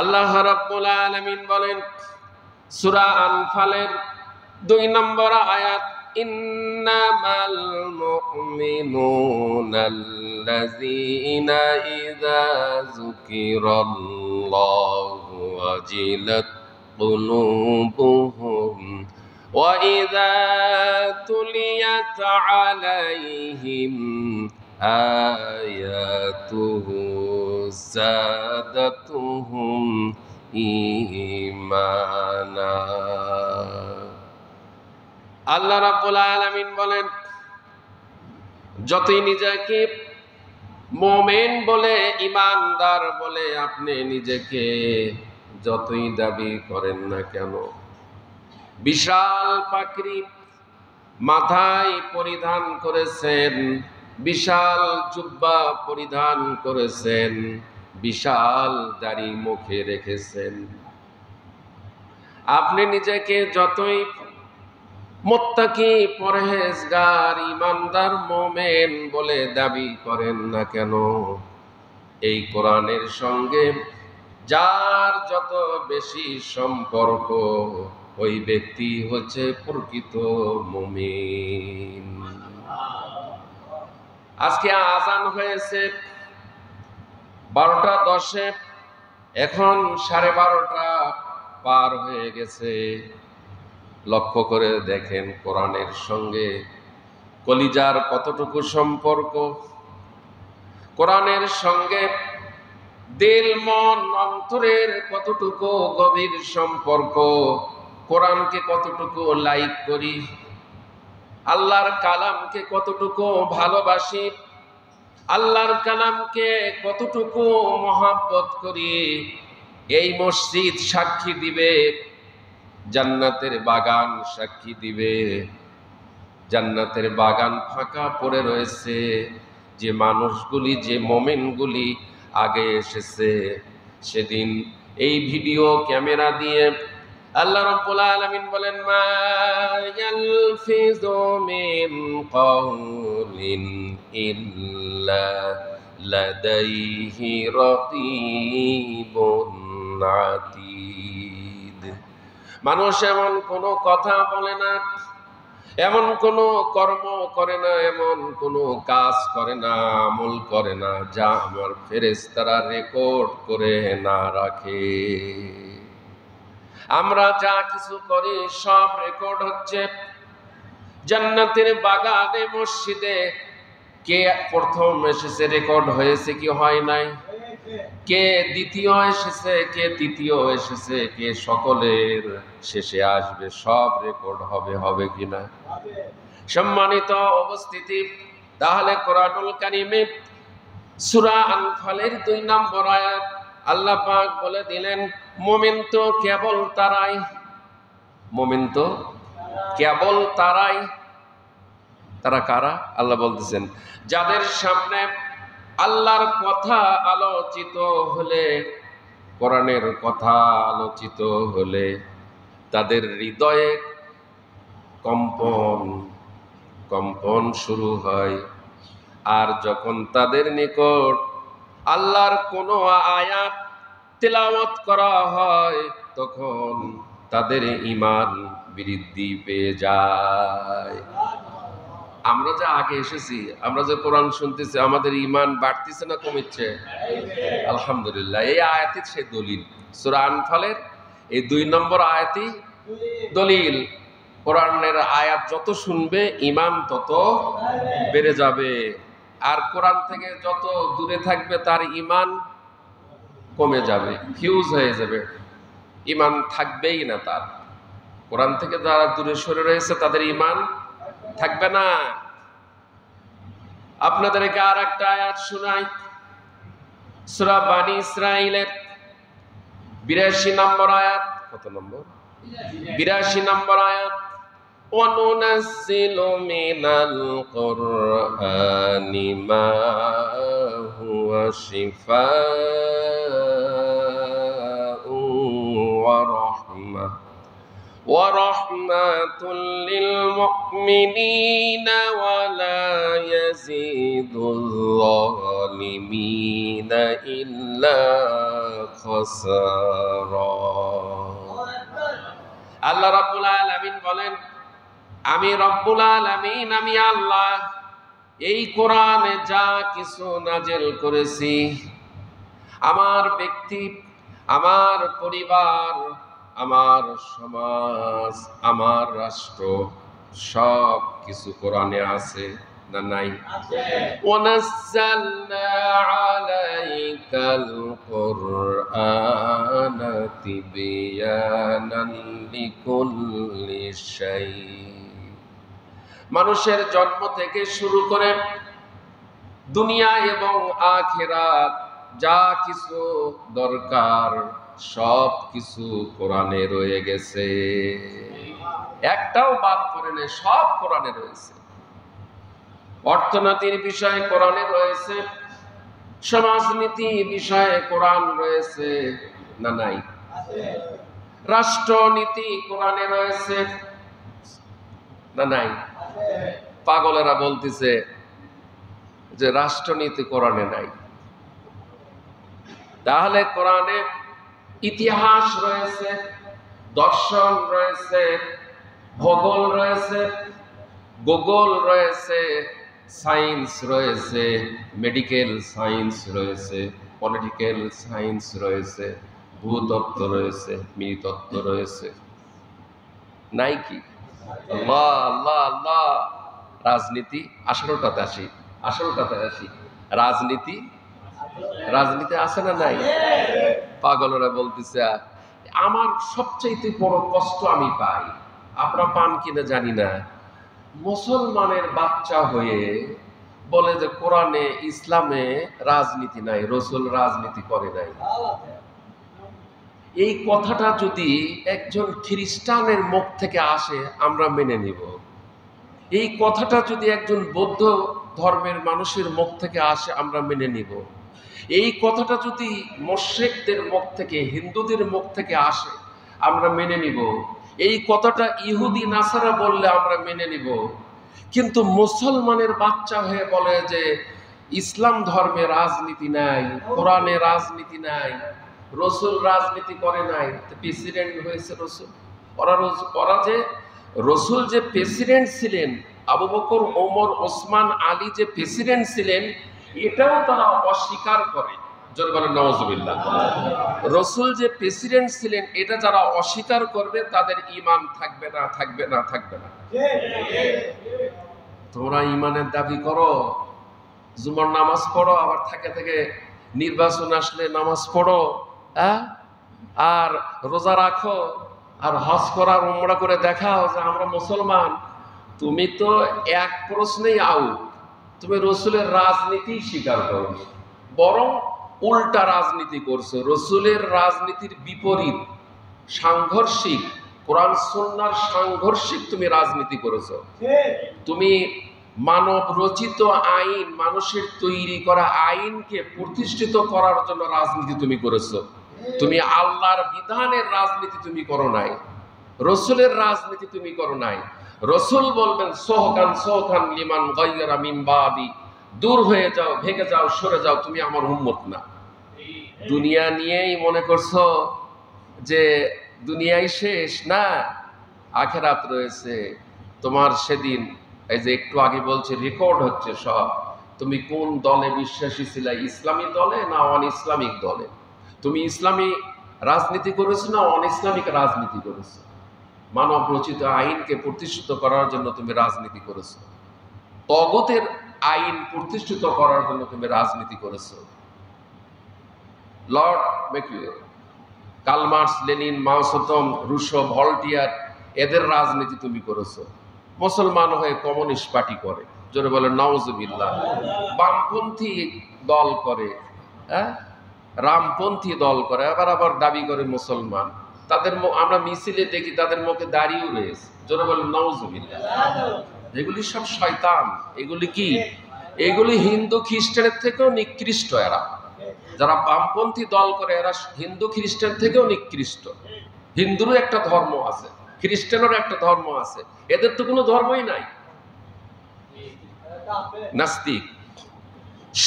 আল্লাহ রাব্বুল আলামিন বলেন সূরা আনফালের 2 নম্বর আয়াত, ইন্নামাল মুমিনুনাল্লাযীনা ইযা যুকিরাল্লাহু ওয়াজিলাত কুলুবুহুম ওয়া ইযা তুলিয়াত আলাইহিম আয়াতুহু যাদাতুহুম ঈমানা। আল্লাহ রাব্বুল আলামিন বলেন, যতই নিজেকে মুমিন বলে, ঈমানদার বলে আপনি নিজেকে যতই দাবি করেন না কেন, বিশাল পাকড়ি মাথায় পরিধান করেছেন, বিশাল জুব্বা পরিধান করেছেন, বিশাল দাড়ি মুখে রেখেছেন, আপনি নিজেকে যতই মুত্তাকি, পরহেজগার, ঈমানদার, মুমিন বলে দাবি করেন না কেন, এই কোরআনের সঙ্গে যার যত বেশি সম্পর্ক, ওই ব্যক্তি হচ্ছে প্রকৃত মুমিন। আজকে আজান হয়েছে 12:10, এখন 12:30 পার হয়ে গেছে। লক্ষ্য করে দেখেন কোরআনের সঙ্গে কলিজার কতটুকু সম্পর্ক, কোরআনের সঙ্গে দিল, মন, অন্তরের কতটুকু গভীর সম্পর্ক, কোরআনকে কতটুকু লাইক করি, আল্লাহর কালামকে কতটুকু ভালোবাসি, আল্লাহর কালামকে কতটুকু মহাব্বত করি, এই মসজিদ সাক্ষী দিবে, জান্নাতের বাগান সাক্ষী দিবে। জান্নাতের বাগান ফাঁকা পড়ে রয়েছে, যে মানুষগুলি, যে মুমিনগুলি আগে এসেছে, সেদিন এই ভিডিও ক্যামেরা দিয়ে আল্লাহ রাব্বুল আলামিন বলেন, মা ইয়ালফিযু মিন কাওলিন ইল্লা লাদাইহি রাকীবুন আতীদ। মানুষ এমন কোনো কথা বলে না, এমন কোনো কর্ম করে না, এমন কোনো কাজ করে না, আমল করে না, যা আমার ফেরেশতারা রেকর্ড করে না রাখে। আমরা যা কিছু করি সব রেকর্ড হচ্ছে। জান্নাতের বাগানে, মসজিদে কে প্রথম এসেছে রেকর্ড হয়েছে কি হয় নাই, কে দ্বিতীয় এসেছে, কে তৃতীয় এসেছে, কে সকলের শেষে আসবে, সব রেকর্ড হবে, হবে কিনা? সম্মানিত উপস্থিতি, তাহলে কোরআনুল কারীমে সূরা আনফালের 2 নম্বর আয়াত আল্লাহ পাক বলে দিলেন, মুমিন তো কেবল তারাই, মুমিন তো কেবল তারাই। তারা কারা? আল্লাহ বলতেছেন, যাদের সামনে আল্লাহর কথা আলোচিত হলে, কোরআনের কথা আলোচিত হলে তাদের হৃদয়ে কম্পন কম্পন শুরু হয়। আর যখন তাদের নিকট আল্লাহর কোনো আয়াত তেলাওয়াত করা হয়, তখন তাদের ঈমান বৃদ্ধি পেয়ে যায়। আমরা যে আগে এসেছি, আমরা যে কোরআন শুনতেছি, আমাদের ঈমান বাড়তেছে না কমছে? আলহামদুলিল্লাহ। এই আয়াতই সে দলিল। সূরা আনফালের এই 2 নম্বর আয়াতই দলিল। কোরআনের আয়াত যত শুনবে ঈমান তত বেড়ে যাবে, আর কোরআন থেকে যত দূরে থাকবে তার ঈমান কমে যাবে, ফিউজ হয়ে যাবে, ঈমান থাকবেই না তার। কোরআন থেকে যারা দূরে সরে রয়েছে তাদের ঈমান থাকবে না। আপনাদেরকে আর একটা আয়াত শোনাই, সূরা বানী ইসরাঈলের 82 নম্বর আয়াত। কত নম্বর? 82 নম্বর আয়াত। ওয়ানুনাজ্জিলু মিনাল কুরআনি মা হুয়া শিফাa'un ওয়া রাহমাহ ورحمة للمؤمنين ولا يزيد الظالمين إلا খাসারা। আল্লাহ রাব্বুল আলামিন বলেন, আমি রব্বুল আলামিন, আমি আল্লাহ এই কোরআনে যা কিছু নাযিল করেছি, আমার ব্যক্তি, আমার পরিবার, আমার সমাজ, আমার রাষ্ট্র, সব কিছু কোরআনে আছে না নাই? ওয়ানাজ্জালনা আলাইকাল কুরআনা তিবয়ানান লিকুল্লি শাই। মানুষের জন্ম থেকে শুরু করে দুনিয়া এবং আখিরাত যা কিছু দরকার সব কিছু কোরআনে রয়ে গেছে, একটাও বাদ পড়ে নেই, সব কোরআনে রয়েছে। অর্থনীতির বিষয়ে কোরআনে রয়েছে, সমাজনীতি বিষয়ে কোরআন রয়েছে না নাই? রাষ্ট্রনীতি কোরআনে রয়েছে না নাই? পাগলেরা বলতেছে যে রাষ্ট্রনীতি কোরআনে নাই। তাহলে কোরআনে ইতিহাস রয়েছে, দর্শন রয়েছে, ভূগোল রয়েছে, ভূগোল রয়েছে, সায়েন্স রয়েছে, মেডিকেল সায়েন্স রয়েছে, পলিটিক্যাল সায়েন্স রয়েছে, ভূতত্ত্ব রয়েছে, নৃতত্ত্ব রয়েছে, নাই কি? আল্লাহ আল্লাহ আল্লাহ। রাজনীতি, আসলটাতে আসি, রাজনীতি, রাজনীতি আছে না নাই? পাগলরা বলতেছে আমার সবচেয়ে বড় কষ্ট আমি পাই, আপনারা পান কিনা জানি না, মুসলমানের বাচ্চা হয়ে বলে যে কোরআনে ইসলামে রাজনীতি নাই, রাসূল রাজনীতি করে নাই। এই কথাটা যদি একজন খ্রিস্টানের মুখ থেকে আসে আমরা মেনে নিব। এই কথাটা যদি একজন বৌদ্ধ ধর্মের মানুষের মুখ থেকে আসে আমরা মেনে নিব। এই কথাটা যদি মুশরিকদের মুখ থেকে, হিন্দুদের মুখ থেকে আসে আমরা মেনে নিব। এই কথাটা ইহুদি নাসারা বললে আমরা মেনে নিব। কিন্তু মুসলমানের বাচ্চা হয়ে বলে যে ইসলাম ধর্মে রাজনীতি নাই, কোরআনে রাজনীতি নাই, রাসূল রাজনীতি করে নাই, প্রেসিডেন্ট হয়েছে রাসূল। ওরা যে রাসূল যে প্রেসিডেন্ট ছিলেন, আবু বকর, ওমর, ওসমান, আলী যে প্রেসিডেন্ট ছিলেন, এটাও তারা অস্বীকার করে। জোরে বলেন নাউজুবিল্লাহ। রাসূল যে প্রেসিডেন্ট ছিলেন এটা যারা অস্বীকার করবে তাদের ঈমান থাকবে না, থাকবে না, থাকবে না। তোমরা ঈমানের দাবি করো, জুমার নামাজ পড়ো, আবার থেকে থেকে নির্বাচন আসলে নামাজ পড়ো, আর রোজা রাখো, আর হজ করার উমরা করে দেখাও যে আমরা মুসলমান। তুমি তো এক প্রশ্নেই আউট। তুমি রাসূলের রাজনীতি স্বীকার করো, বরং উল্টা রাজনীতি করছো। রাসূলের রাজনীতির বিপরীত, সাংঘর্ষিক, কোরআন সুন্নাহর সাংঘর্ষিক তুমি রাজনীতি করেছো। তুমি মানব রচিত আইন, মানুষের তৈরি করা আইনকে প্রতিষ্ঠিত করার জন্য রাজনীতি তুমি করেছো। তুমি আল্লাহর বিধানের রাজনীতি তুমি করো নাই, রাসূলের রাজনীতি তুমি করো নাই। রাসূল বলবেন সোহকান সোহকান লিমান গায়রা মিন বাদি, দূর হয়ে যাও, ভেগে যাও, সরে যাও, তুমি আমার উম্মত না। দুনিয়া নিয়েই মনে করছো যে দুনিয়াই শেষ, না, আখিরাত রয়েছে। তোমার সেদিন, এই যে একটু আগে বলছে রেকর্ড হচ্ছে সব, তুমি কোন দলে বিশ্বাসী ছিলে, ইসলামী দলে না অন ইসলামিক দলে? তুমি ইসলামী রাজনীতি করেছো না অন ইসলামিক রাজনীতি করেছো? মানব রচিত আইনকে প্রতিষ্ঠিত করার জন্য তুমি রাজনীতি করেছো, তগুতের আইন প্রতিষ্ঠিত করার জন্য তুমি রাজনীতি করেছো। লর্ড ম্যাকুয়ে, কার্ল মার্কস, লেনিন, মাও সেতুং, রুশো, ভল্টিয়ার, এদের রাজনীতি তুমি করেছো। মুসলমান হয়ে কমিউনিস্ট পার্টি করে, জোরে বলে নাউজুবিল্লাহ। বামপন্থী দল করে, রামপন্থী দল করে, আবার দাবি করে মুসলমান। তাদের আমরা মিছিলে দেখি তাদের মুখে দাড়িও রয়েছে, জোরে বলে নাউজুবিল্লাহ। এগুলি সব শয়তান। এগুলি কি? এগুলি হিন্দু খ্রিস্টানের থেকেও নিকৃষ্ট। এরা যারা বামপন্থী দল করে এরা হিন্দু খ্রিস্টান থেকেও নিকৃষ্ট। হিন্দুরও একটা ধর্ম আছে, খ্রিস্টানেরও একটা ধর্ম আছে, এদের তো কোনো ধর্মই নাই, নাস্তিক।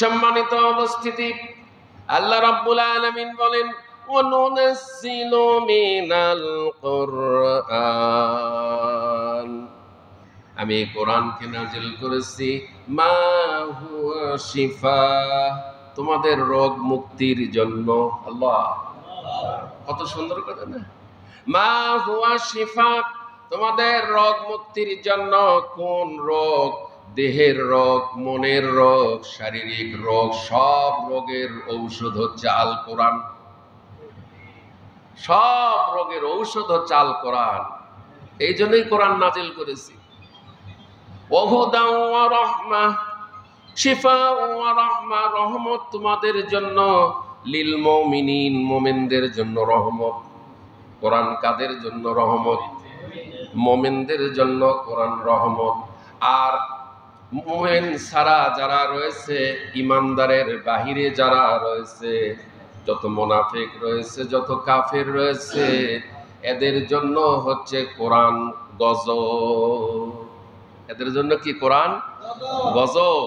সম্মানিত উপস্থিতি, আল্লাহ রাব্বুল আলামিন বলেন وَنُنَزِّلُ مِنَ الْقُرْآنِ আমি এই কোরআনকে নাজিল করেছি মা হুয়া শিফা তোমাদের রোগ মুক্তির জন্য। আল্লাহ, কত সুন্দর কথা না? মা হুয়া শিফা তোমাদের রোগ মুক্তির জন্য। কোন রোগ? দেহের রোগ, মনের রোগ, শারীরিক রোগ, সব রোগের ঔষধ হচ্ছে আল কোরআন। সব রোগের ঔষধ হচ্ছে আল কোরআন। এই জন্যই কোরআন নাজিল করেছি। ওয়াহুদাও ওয়া রাহমাহ শিফাউ ওয়া রাহমা রহমত তোমাদের জন্য, লিল মুমিনিন মুমিনদের জন্য রহমত। কোরআন কাদের জন্য রহমত? মুমিনদের জন্য কোরআন রহমত। আর মুমিন ছাড়া যারা রয়েছে, ইমানদারের বাহিরে যারা রয়েছে, যত মুনাফিক রয়েছে, যত কাফের রয়েছে, এদের জন্য হচ্ছে কোরআন গজব। এদের জন্য কি? কোরআন গজব।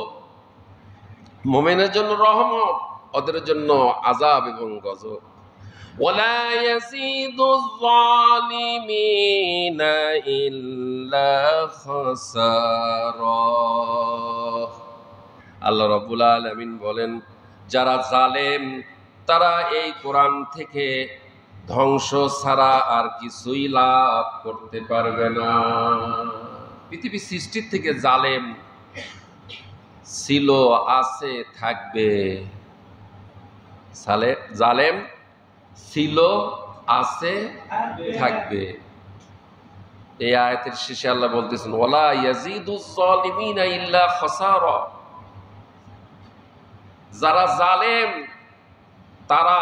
মুমিনের জন্য রহমত, ওদের জন্য আযাব এবং গজব। ওয়ালা ইয়াজিদুয যালিমিনা ইল্লা খাসারা। আল্লাহ রাব্বুল আলামিন বলেন, যারা জালেম তারা এই কোরআন থেকে ধ্বংস ছাড়া আর কিছুই লাভ করতে পারবে না। পৃথিবী সৃষ্টির থেকে জালেম ছিল, আছে, থাকবে। জালেম ছিল, আছে, থাকবে। এই আয়াতের শেষে আল্লাহ বলতেছেন ওয়ালা ইয়াজিদুয যালিমিনা ইল্লা খাসারা। যারা জালেম তারা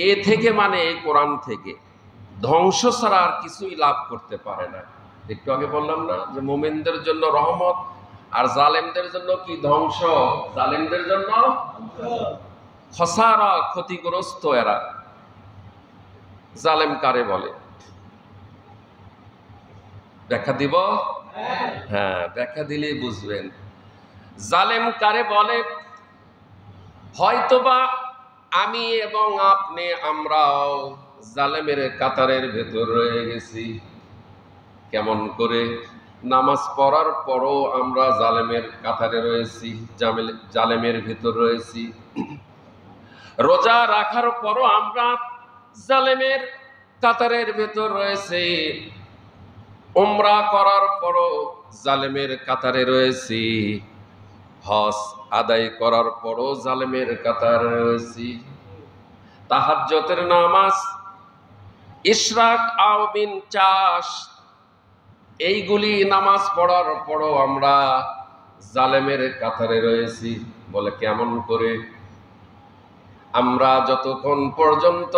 এ থেকে মানে এই কোরআন থেকে ধ্বংস ছাড়া আর কিছুই লাভ করতে পারে না। একটু আগে বললাম না যে মুমিনদের জন্য রহমত আর জালেমদের জন্য কি? ধ্বংস। জালেমদের জন্য খসারা, ক্ষতিগ্রস্ত এরা। জালেম কারে বলে? ব্যাখ্যা দিব? হ্যাঁ, ব্যাখ্যা দিলেই বুঝবেন জালেম কারে বলে। হয়তোবা আমি এবং আপনি, আমরাও জালেমের কাতারের ভেতর রয়ে গেছি। কেমন করে? নামাজ পড়ার পরও আমরা জালেমের কাতারে রয়েছি, জালেমের ভেতর রয়েছি। রোজা রাখার পরও আমরা জালেমের কাতারের ভেতর রয়েছি। উমরা করার পরও জালেমের কাতারে রয়েছি। হজ আদায় করার পরও জালেমের কাতারে রয়েছি। তাহাজ্জুদের নামাজ, ইশরাক, আওবিন, চাষ, এইগুলি নামাজ পড়ার পরও আমরা জালেমের কাতারে রয়েছি। বলে কেমন করে? আমরা যতক্ষণ পর্যন্ত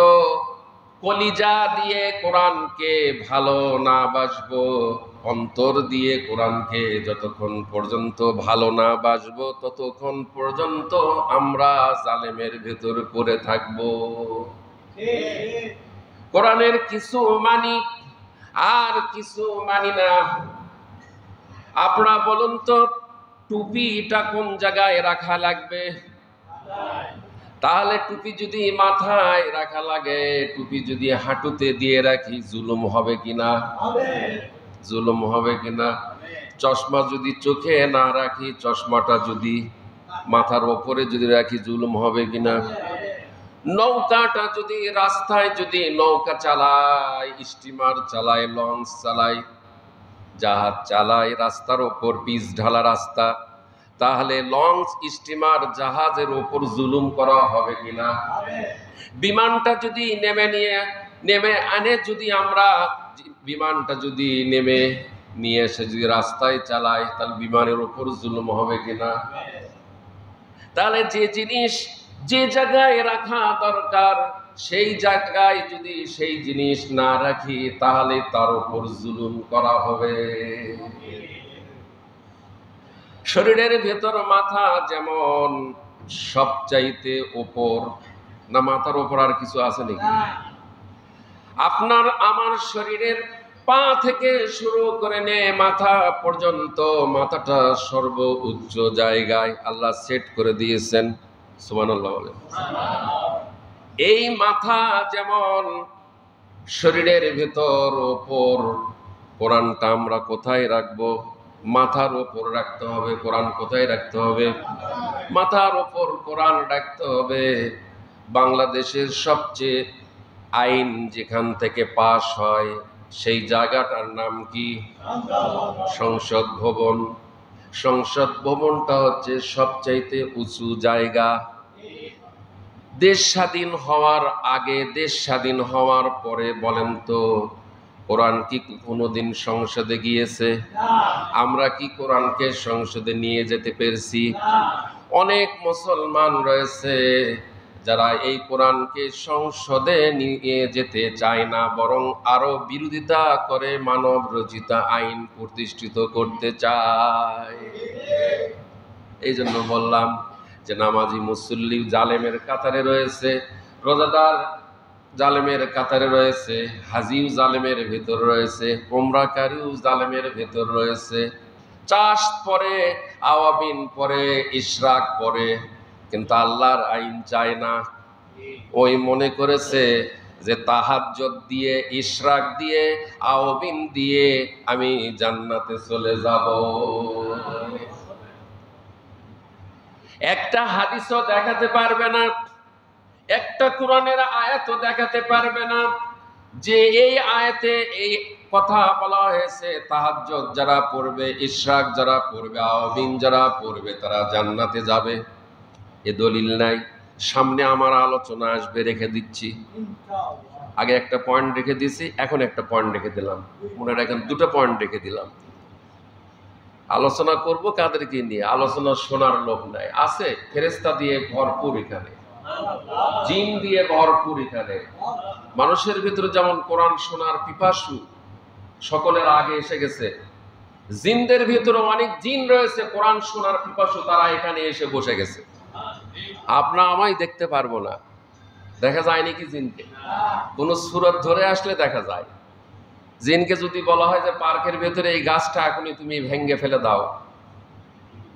কলিজা দিয়ে কোরআনকে ভালো না বাসবো, অন্তর দিয়ে কোরআনকে যতক্ষণ পর্যন্ত ভালো না বাসবো, ততক্ষণ পর্যন্ত আমরা জালেমের ভেতর পড়ে থাকবো। কোরআনের কিছু মানি আর কিছু মানি না। আপনারা বলুন তো, টুপিটা কোন জায়গায় রাখা লাগবে? তাহলে টুপি যদি মাথায় রাখা লাগে, টুপি যদি হাঁটুতে দিয়ে রাখি, জুলুম হবে কিনা? জুলুম হবে কিনা? চশমা যদি চোখে না রাখি, চশমাটা যদি মাথার ওপরে যদি রাখি, জুলুম হবে কিনা? নৌকাটা যদি রাস্তায় যদি নৌকা চালাই, স্টিমার চালাই, লঞ্চ চালাই, জাহাজ চালাই, রাস্তার ওপর পিচ ঢালা রাস্তা, তাহলে লঞ্চ, স্টিমার, জাহাজের ওপর জুলুম করা হবে কিনা? বিমানটা যদি নেমে আনে, যদি আমরা বিমানটা যদি নিয়ে এসে যদি রাস্তায় চালাই, তাহলে বিমানের ওপর জুলুম হবে কিনা? তাহলে যে জিনিস যে জায়গায় রাখা দরকার সেই জায়গায় যদি সেই জিনিস না রাখি, তাহলে তার উপর জুলুম করা হবে। শরীরের ভেতর মাথা যেমন সবচাইতে ওপর, না মাথার ওপর আর কিছু আছে নাকি? আপনার আমার শরীরের পা থেকে শুরু করে মাথা পর্যন্ত, মাথাটা সর্ব উচ্চ জায়গায় আল্লাহ সেট করে দিয়েছেন। সুবহানাল্লাহ বলেন। এই মাথা যেমন শরীরের ভেতর ওপর, কোরআনটা আমরা কোথায় রাখবো? মাথার ওপর রাখতে হবে। কোরআন কোথায় রাখতে হবে? মাথার ওপর কোরআন রাখতে হবে। বাংলাদেশের সবচেয়ে আইন যেখান থেকে পাশ হয় সেই জায়গাটার নাম কি? সংসদ ভবন। সংসদ ভবনটা হচ্ছে সবচাইতে উঁচু জায়গা। দেশ স্বাধীন হওয়ার আগে, দেশ স্বাধীন হওয়ার পরে বলেন তো কোরআন কি কোনোদিন সংসদে গিয়েছে? আমরা কি কোরআনকে সংসদে নিয়ে যেতে পেরেছি? অনেক মুসলমান রয়েছে যারা এই কোরআনকে সংসদে নিয়ে যেতে চায় না, বরং আরো বিরোধিতা করে মানব রচিত আইন প্রতিষ্ঠিত করতে চায়। এই জন্য বললাম যে নামাজি মুসল্লি জালেমের কাতারে রয়েছে, রোজাদার জালেমের কাতারে রয়েছে, হাজিও জালেমের ভেতর রয়েছে, উমরাকারীও জালেমের ভেতর রয়েছে। চাষ পরে, আওয়াবিন পরে, ইশরাক পরে, কিন্তু আল্লাহর আইন চায় না। ওই মনে করেছে যে তাহাজ্জুদ দিয়ে, ইশরাক দিয়ে, আওয়াবিন দিয়ে আমি জান্নাতে চলে যাব। একটা হাদিসও দেখাতে পারবে না, একটা কোরআনের আয়াতও দেখাতে পারবে না যে এই আয়াতে এই কথা বলা হয়েছে তাহাজ্জুদ যারা পড়বে, ইশরাক যারা পড়বে, আওয়াবিন যারা পড়বে তারা জান্নাতে যাবে। এ দলিল নাই। সামনে আমার আলোচনা আসবে, রেখে দিচ্ছি। আগে একটা পয়েন্ট রেখে দিয়েছি, এখন একটা পয়েন্ট রেখে দিলাম। মনে রাখেন, দুটো পয়েন্ট রেখে দিলাম। আলোচনা করব কাদেরকে নিয়ে? আলোচনা শোনার লোক নাই। আছে ফেরেশতা দিয়ে ভরপুর এখানে, জিন দিয়ে ভরপুর এখানে। মানুষের ভিতরে যেমন কোরআন শোনার পিপাসু সকলের আগে এসে গেছে, জিনদের ভিতরে অনেক জিন রয়েছে কোরআন শোনার পিপাসু, তারা এখানে এসে বসে গেছে। আপনা আমায় দেখতে পারবো না, দেখা যায় নাকি জিনকে? কোন সূরত ধরে আসলে দেখা যায়। জিনকে যদি বলা হয় যে পার্কের ভেতরে এই গাছটা এখনই তুমি ভেঙে ফেলে দাও,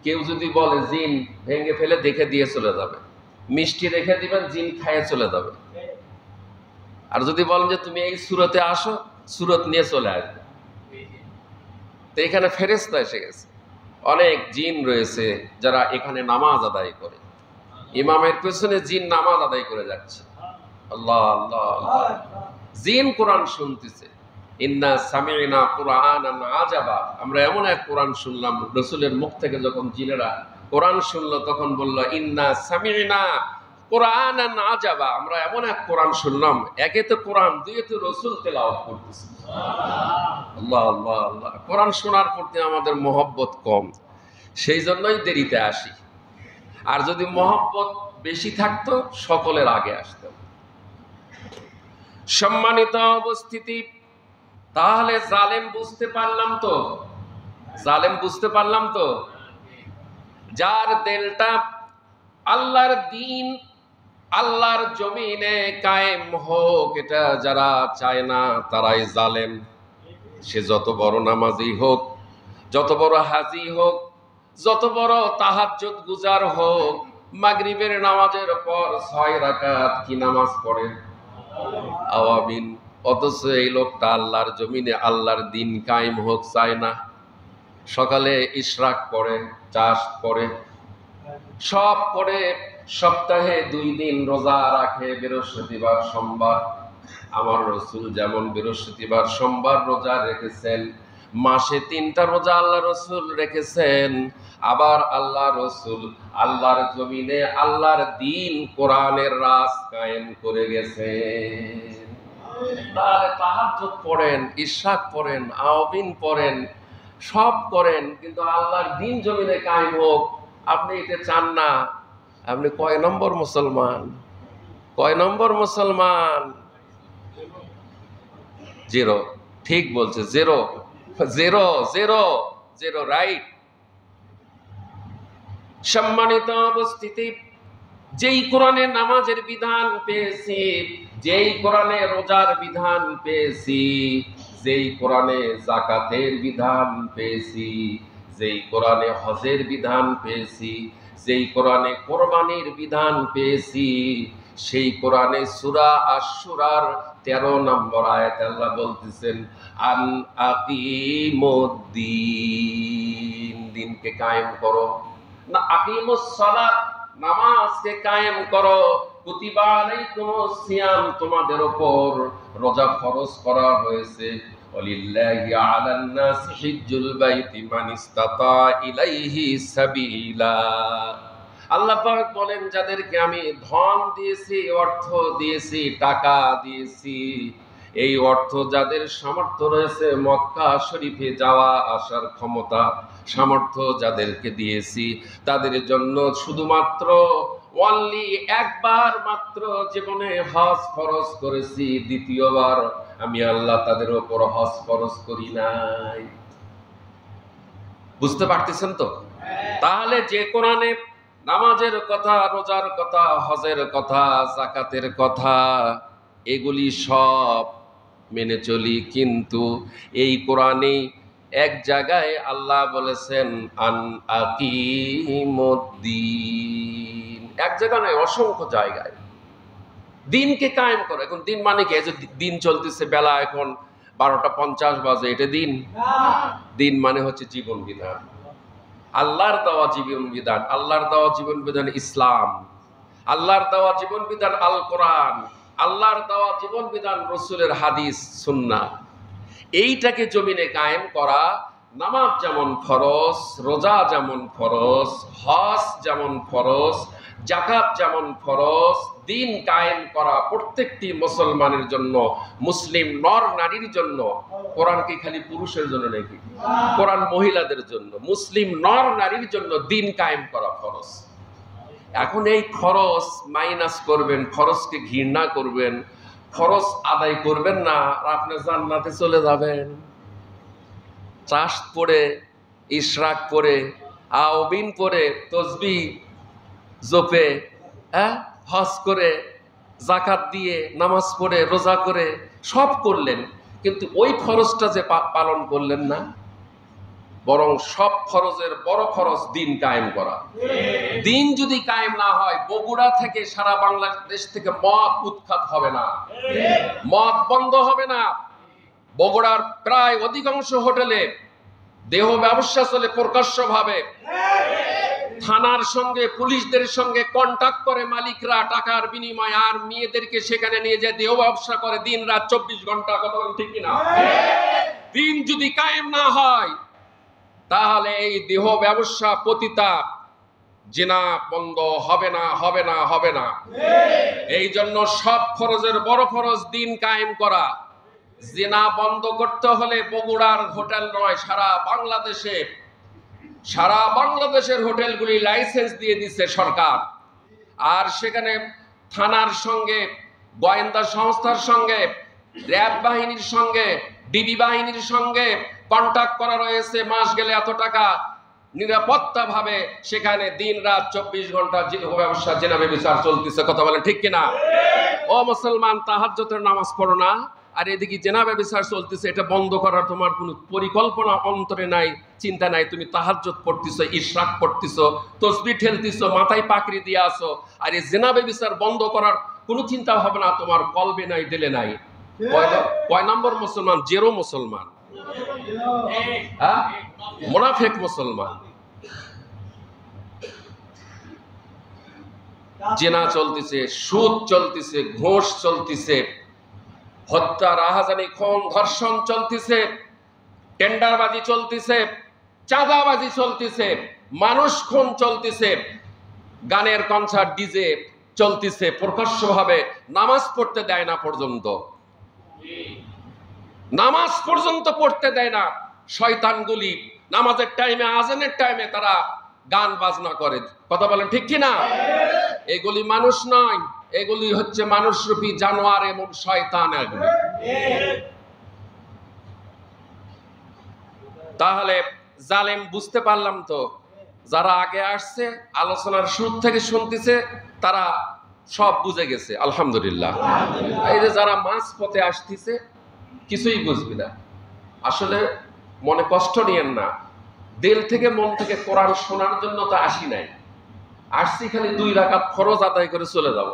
কেউ যদি বলে জিন ভেঙে ফেলে দেখে দিয়ে চলে যাবে। মিষ্টি রেখে দিবেন, জিন খাইয়ে চলে যাবে। আর যদি বলেন যে তুমি এই সূরতে আসো, সূরত নিয়ে চলে আসবে। তো এখানে ফেরেশতা এসে গেছে, অনেক জিন রয়েছে যারা এখানে নামাজ আদায় করে। ইমামের পেছনে জিন নামাজ আদায় করে যাচ্ছে। আল্লাহ আল্লাহ আল্লাহ। জিন কোরআন শুনতেছে। ইন্না সামি'না কুরআনান আজাবা, আমরা এমন এক কোরআন শুনলাম। রাসূলের মুখ থেকে যখন জিনেরা কোরআন শুনলো তখন বলল ইন্না সামি'না কুরআনান আজাবা, আমরা এমন এক কোরআন শুনলাম। একে তো কোরআন, দুইয়ে তো রাসূল তেলাওয়াত করতেছে। আল্লাহ আল্লাহ আল্লাহ। কোরআন শোনার প্রতি আমাদের মহব্বত কম, সেই জন্যই দেরিতে আসি। আর যদি মহব্বত বেশি থাকতো সকলের আগে আসতাম। সম্মানিত উপস্থিতি, তাহলে জালেম বুঝতে পারলাম তো, জালেম বুঝতে পারলাম তো। যার দিলটা আল্লাহর দ্বীন, আল্লাহর জমিনে কায়েম হোক, এটা যারা চায় না তারাই জালেম। সে যত বড় নামাজি হোক, যত বড় হাজি হোক, যত বড় তাহাজ্জুদ গুজার হোক, মাগরিবের নামাজের পর 6 রাকাত কি নামাজ পড়ে? আওয়াবিন। অথচ এই লোকটা আল্লাহর জমিনে আল্লাহর দ্বীন কায়েম হোক চায় না। সকালে ইশরাক পড়ে, চাষ পড়ে, সব পড়ে। সপ্তাহে 2 দিন রোজা রাখে, বৃহস্পতিবার সোমবার। আমার রাসূল যেমন বৃহস্পতিবার সোমবার রোজা রেখেছেন, মাসে 3টা রোজা আল্লাহ রাসূল রেখেছেন। আবার আল্লাহ রাসূল আল্লাহর জমিনে আল্লাহর দ্বীন কোরআনের রাজ কায়েম করে গেছেন। তাহলে তাহাজ্জুদ পড়েন, ইশরাক পড়েন, আওয়াবিন পড়েন, সব করেন, কিন্তু আল্লাহর দ্বীন জমিনে কায়েম হোক আপনি এটা চান না। আপনি কয় নম্বর মুসলমান? কয় নম্বর মুসলমান? 0। ঠিক বলছে, 0 0 0 0, রাইট। সম্মানিত উপস্থিতি, যেই কোরআনে নামাজের বিধান পেয়েছি, যেই কোরআনে রোজার বিধান পেয়েছি, যেই কোরআনে যাকাতের বিধান পেয়েছি, যেই কোরআনে হজের বিধান পেয়েছি, যেই কোরআনে কোরবানির বিধান পেয়েছি, সেই কোরআনে সূরা আশ-শূরার 13 নম্বর আয়াতে আল্লাহ বলতেছেন আন আকিমুদ্দিন, দিনকে কায়েম করো। না আকিমুস সালাত, নামাজকে কায়েম করো। কুতিবা আলাইকুমুস সিয়াম, তোমাদের উপর রোজা ফরজ করা হয়েছে। ওয়ালিল্লাহি আলান নাস হিজ্জুল বাইতি মান ইসতাতা ইলাইহি সাবিলা। আল্লাহ পাক বলেন যাদেরকে আমি ধন দিয়েছি, অর্থ দিয়েছি, টাকা দিয়েছি, এই অর্থ যাদের সামর্থ্য রয়েছে, মক্কা শরীফে যাওয়া আসার ক্ষমতা সামর্থ্য যাদেরকে দিয়েছি, তাদের জন্য শুধুমাত্র অনলি একবার মাত্র জীবনে হজ ফরজ করেছি, দ্বিতীয়বার আমি আল্লাহ তাদের উপর হজ ফরজ করি নাই। বুঝতে পারতেছেন তো? তাহলে যে কোরআনে নামাজের কথা, রোজার কথা, হজের কথা, যাকাতের কথা, এগুলি সব মেনে চলি, কিন্তু এই কোরআনে এক জায়গায় আল্লাহ বলেছেন আন আকিমুদ্দিন, এক জায়গা নয়, অসংখ্য জায়গায় দিনকে কায়েম করো। এখন দিন মানে কি? যে দিন চলতেছে, বেলা এখন 12টা 50 বাজে, এটা দিন? দিন মানে হচ্ছে জীবন বিধান, আল্লাহর দেওয়া জীবন বিধান। আল্লাহর দেওয়া জীবন বিধান ইসলাম, আল্লাহর দেওয়া জীবন বিধান আল কোরআন, আল্লাহর দেওয়া জীবন বিধান রসুলের হাদিস সুন্নাহ। এইটাকে জমিনে কায়েম করা, নামাজ যেমন ফরজ, রোজা যেমন ফরজ, হজ যেমন ফরজ, যাকাত যেমন ফরজ, দিন কায়েম করা প্রত্যেকটি মুসলমানের জন্য, মুসলিম নর নারীর জন্য। কোরআন কি খালি পুরুষের জন্য নাকি? কোরআন মহিলাদের জন্য, মুসলিম নর নারীর জন্য দিন কায়েম করা ফরজ। এখন এই ফরজ মাইনাস করবেন, ফরজকে ঘৃণা করবেন, ফরজ আদায় করবেন না, আর আপনি জান্নাতে চলে যাবেন। চাষ পড়ে, ইশরাক পড়ে, আওবিন পড়ে, তসবিহ জপে, হজ করে, যাকাত দিয়ে, নামাজ পড়ে, রোজা করে, সব করলেন, কিন্তু ওই ফরজটা যে পালন করলেন না। বরং সব ফরজের বড় ফরজ দিন কায়েম করা। দিন যদি কায়েম না হয়, বগুড়া থেকে সারা বাংলাদেশ থেকে মদ উৎখাত হবে না, মদ বন্ধ হবে না। বগুড়ার প্রায় অধিকাংশ হোটেলে দেহ ব্যবসা চলে প্রকাশ্যভাবে। থানার সঙ্গে, পুলিশদের সঙ্গে কন্টাক্ট করে মালিকরা টাকার বিনিময়ে, আর মেয়েদেরকে সেখানে নিয়ে যায় দেহ ব্যবসা করে দিন রাত 24 ঘন্টা। কথা বলেন ঠিক কিনা? দিন যদি কায়েম না হয়, তাহলে এই দেহ ব্যবসা পতিতা জিনা বন্ধ হবে না, হবে না, হবে না। এই জন্য সব ফরজের বড় ফরজ দিন কায়েম করা। জিনা বন্ধ করতে হলে বগুড়ার হোটেল নয়, সারা বাংলাদেশের হোটেলগুলি লাইসেন্স দিয়ে দিচ্ছে সরকার। আর সেখানে থানার সঙ্গে, গোয়েন্দা সংস্থার সঙ্গে, র্যাব বাহিনীর সঙ্গে, ডিবি বাহিনীর সঙ্গে কন্টাক্ট করা রয়েছে। মাস গেলে এত টাকা, নিরাপত্তা ভাবে সেখানে দিন রাত 24 ঘন্টা ব্যবসা, জেনাবে বিচার চলতেছে। কথা বলেন ঠিক কিনা? ও মুসলমান, তাহাজ্জুদের নামাজ পড়ো না, আর এদিকে জেনাবে বিচার চলতেছে। এটা বন্ধ করার তোমার কোনো পরিকল্পনা অন্তরে নাই, চিন্তা নাই। তুমি তাহাজ্জুদ পড়তেছো, ইশরাক পড়তেছো, তসবিহ ঠেলতেছো, মাথায় পাকড়ি দিয়ে আসো, আর এই জেনাবে বিচার বন্ধ করার কোনো চিন্তা ভাবনা তোমার কলবে নাই, দিলে নাই। কয় নম্বর মুসলমান? জেরো মুসলমান, মুনাফিক মুসলমান। জিনা চলতেছে, সুদ চলতেছে, ঘুষ চলতেছে, হত্যা, রাহাজানি, খুন, ধর্ষণ চলতেছে, টেন্ডারবাজি চলতেছে, চাঁদাবাজি চলতেছে, মানুষ খুন চলতেছে, গানের কনসার্ট, ডিজে চলতেছে প্রকাশ্যভাবে। নামাজ পড়তে দেয় না পর্যন্ত, নামাজ পর্যন্ত পড়তে দেয় না। শয়তানগুলি নামাজের টাইমে, আজানের টাইমে তারা গান বাজনা করে। কথা বলেন ঠিক কিনা? এগুলি মানুষ নয়, এগুলি হচ্ছে মানুষরূপী জানোয়ার এবং শয়তান এগুলি। তাহলে জালেম বুঝতে পারলাম তো, যারা আগে আসছে আলোচনার শুরু থেকে শুনতেছে তারা সব বুঝে গেছে আলহামদুলিল্লাহ। এই যে যারা মাঝ পথে আসতেছে কিছুই বুঝবি না। আসলে মনে কষ্ট নিয়েন না, দিল থেকে মন থেকে কোরআন শোনার জন্য তো আসি নাই, আসছি খালি 2 রাকাত ফরজ আদায় করে চলে যাব।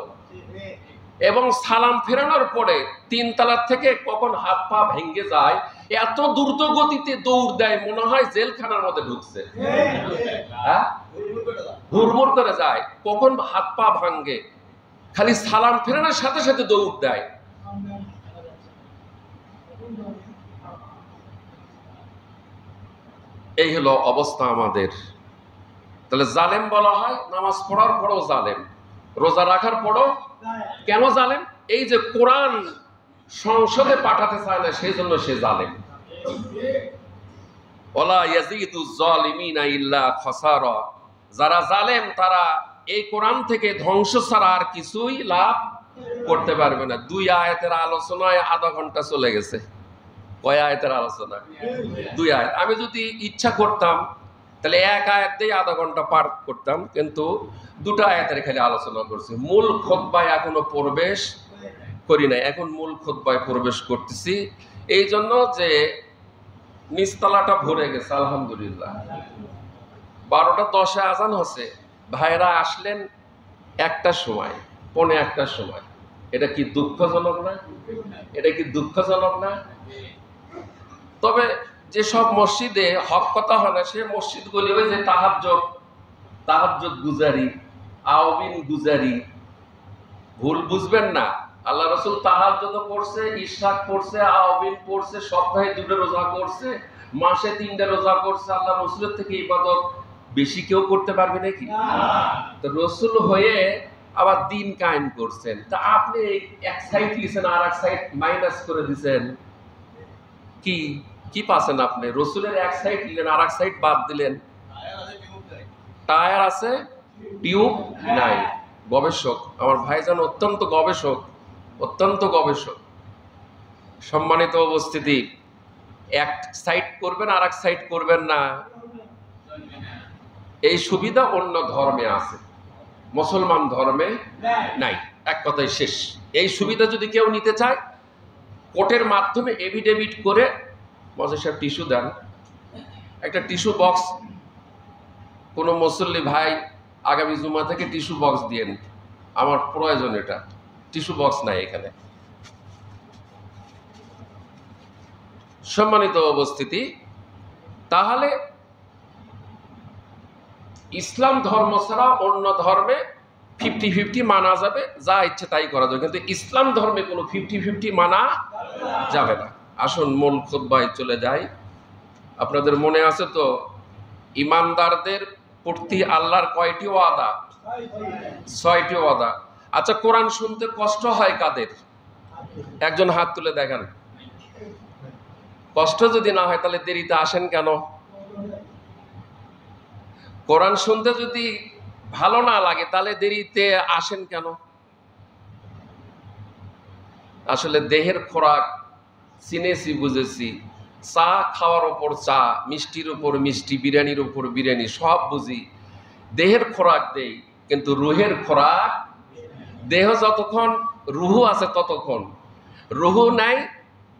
এবং সালাম ফেরানোর পরে 3 তলা থেকে কখন হাত পা ভেঙে যায়, এত দ্রুত গতিতে দৌড় দেয় মনে হয় জেলখানার মধ্যে ঢুকছে। হ্যাঁ, হুড়মুড় করে যায়, কখন হাত পা ভাঙে, খালি সালাম ফেরানোর সাথে সাথে দৌড় দেয়। এই হলো অবস্থা আমাদের। তাহলে জালেম বলা হয় নামাজ পড়ার পরও জালেম, রোজা রাখার পরও। কেন জালেম? এই যে কোরআন সংসদে পাঠাতে চায় না, সেই জন্য সে জালেম। ওয়ালা ইয়াজিদুজ জালিমিনা ইল্লা খাসারা। যারা জালেম তারা এই কোরআন থেকে ধ্বংস ছাড়া আর কিছুই লাভ করতে পারবে না। 2 আয়াতের আলোচনায় আধা ঘন্টা চলে গেছে। কয় আয়াতের আলোচনা? 2 আয়াত। আমি যদি ইচ্ছা করতাম তাহলে 1 আয়াত দিয়ে আধা ঘন্টা পার করতাম, কিন্তু 2টা আয়াতের খালি আলোচনা করছি। মূল খুতবায় এখনো প্রবেশ করি নাই, এখন মূল খুতবায় প্রবেশ করতেছি। এই জন্য যে নিচতলাটা ভরে গেছে আলহামদুলিল্লাহ। 12টা 10-এ আজান হচ্ছে, ভাইরা আসলেন 1টার সময়, 1:45টার সময়। এটা কি দুঃখজনক না? এটা কি দুঃখজনক না? তবে যেসব মসজিদে হক কথা হয় না, সে মসজিদগুলি ওই যে তাহাজ্জুদ গুজারি, আওবিন গুজারি, ভুল বুঝবেন না। আল্লাহ রাসূল তাহাজ্জুদ পড়ছে, ইশরাক পড়ছে, আওবিন পড়ছে, সপ্তাহে 2টা রোজা করছে, মাসে 3টা রোজা করছে। আল্লাহ রাসূলের থেকে ইবাদত বেশি কেউ করতে পারবে নাকি? তো রাসূল হয়ে আবার দিন কায়েম করছেন, তা আপনি এক সাইড লিখেন আর এক সাইড মাইনাস করে দিয়েছেন। কি কি পাচ্ছেন আপনি? রসুলের এক সাইড নিলেন আর এক সাইড বাদ দিলেন। টায়ার আছে, টিউব নাই। গবেষক আমার ভাইজান অত্যন্ত গবেষক, অত্যন্ত গবেষক। সম্মানিত উপস্থিতি, এক সাইড করবেন আর এক সাইড করবেন না, এই সুবিধা অন্য ধর্মে আছে, মুসলমান ধর্মে নাই। এক কথায় শেষ। এই সুবিধা যদি কেউ নিতে চায়, কোর্টের মাধ্যমে এভিডেভিট করে, মজা সাহেব টিস্যু দেন, একটা টিস্যু বক্স কোনো মুসল্লি ভাই আগামী জুমা থেকে টিস্যু বক্স দিয়েন, আমার প্রয়োজন, এটা টিস্যু বক্স নাই এখানে। সম্মানিত উপস্থিতি, তাহলে ইসলাম ধর্ম ছাড়া অন্য ধর্মে 50-50 মানা যাবে, যা ইচ্ছে তাই করা যাবে, কিন্তু ইসলাম ধর্মে কোনো 50-50 মানা যাবে না। আসুন মূল খুতবায় চলে যাই। আপনাদের মনে আছে তো ইমানদারদের প্রতি আল্লাহর কয়টি ওয়াদা? 6টি ওয়াদা। আচ্ছা, কোরআন শুনতে কষ্ট হয় কাদের? একজন হাত তুলে দেখান। কষ্ট যদি না হয় তাহলে দেরিতে আসেন কেন? কোরআন শুনতে যদি ভালো না লাগে তাহলে দেরিতে আসেন কেন? আসলে দেহের খোরাক চিনেছি, বুঝেছি। চা খাওয়ার ওপর চা, মিষ্টির উপর মিষ্টি, বিরিয়ানির উপর বিরিয়ানি, সব বুঝি। দেহের খোরাক দেই, কিন্তু রুহের খোরাক, দেহ যতক্ষণ রুহু আছে ততক্ষণ, রুহু নাই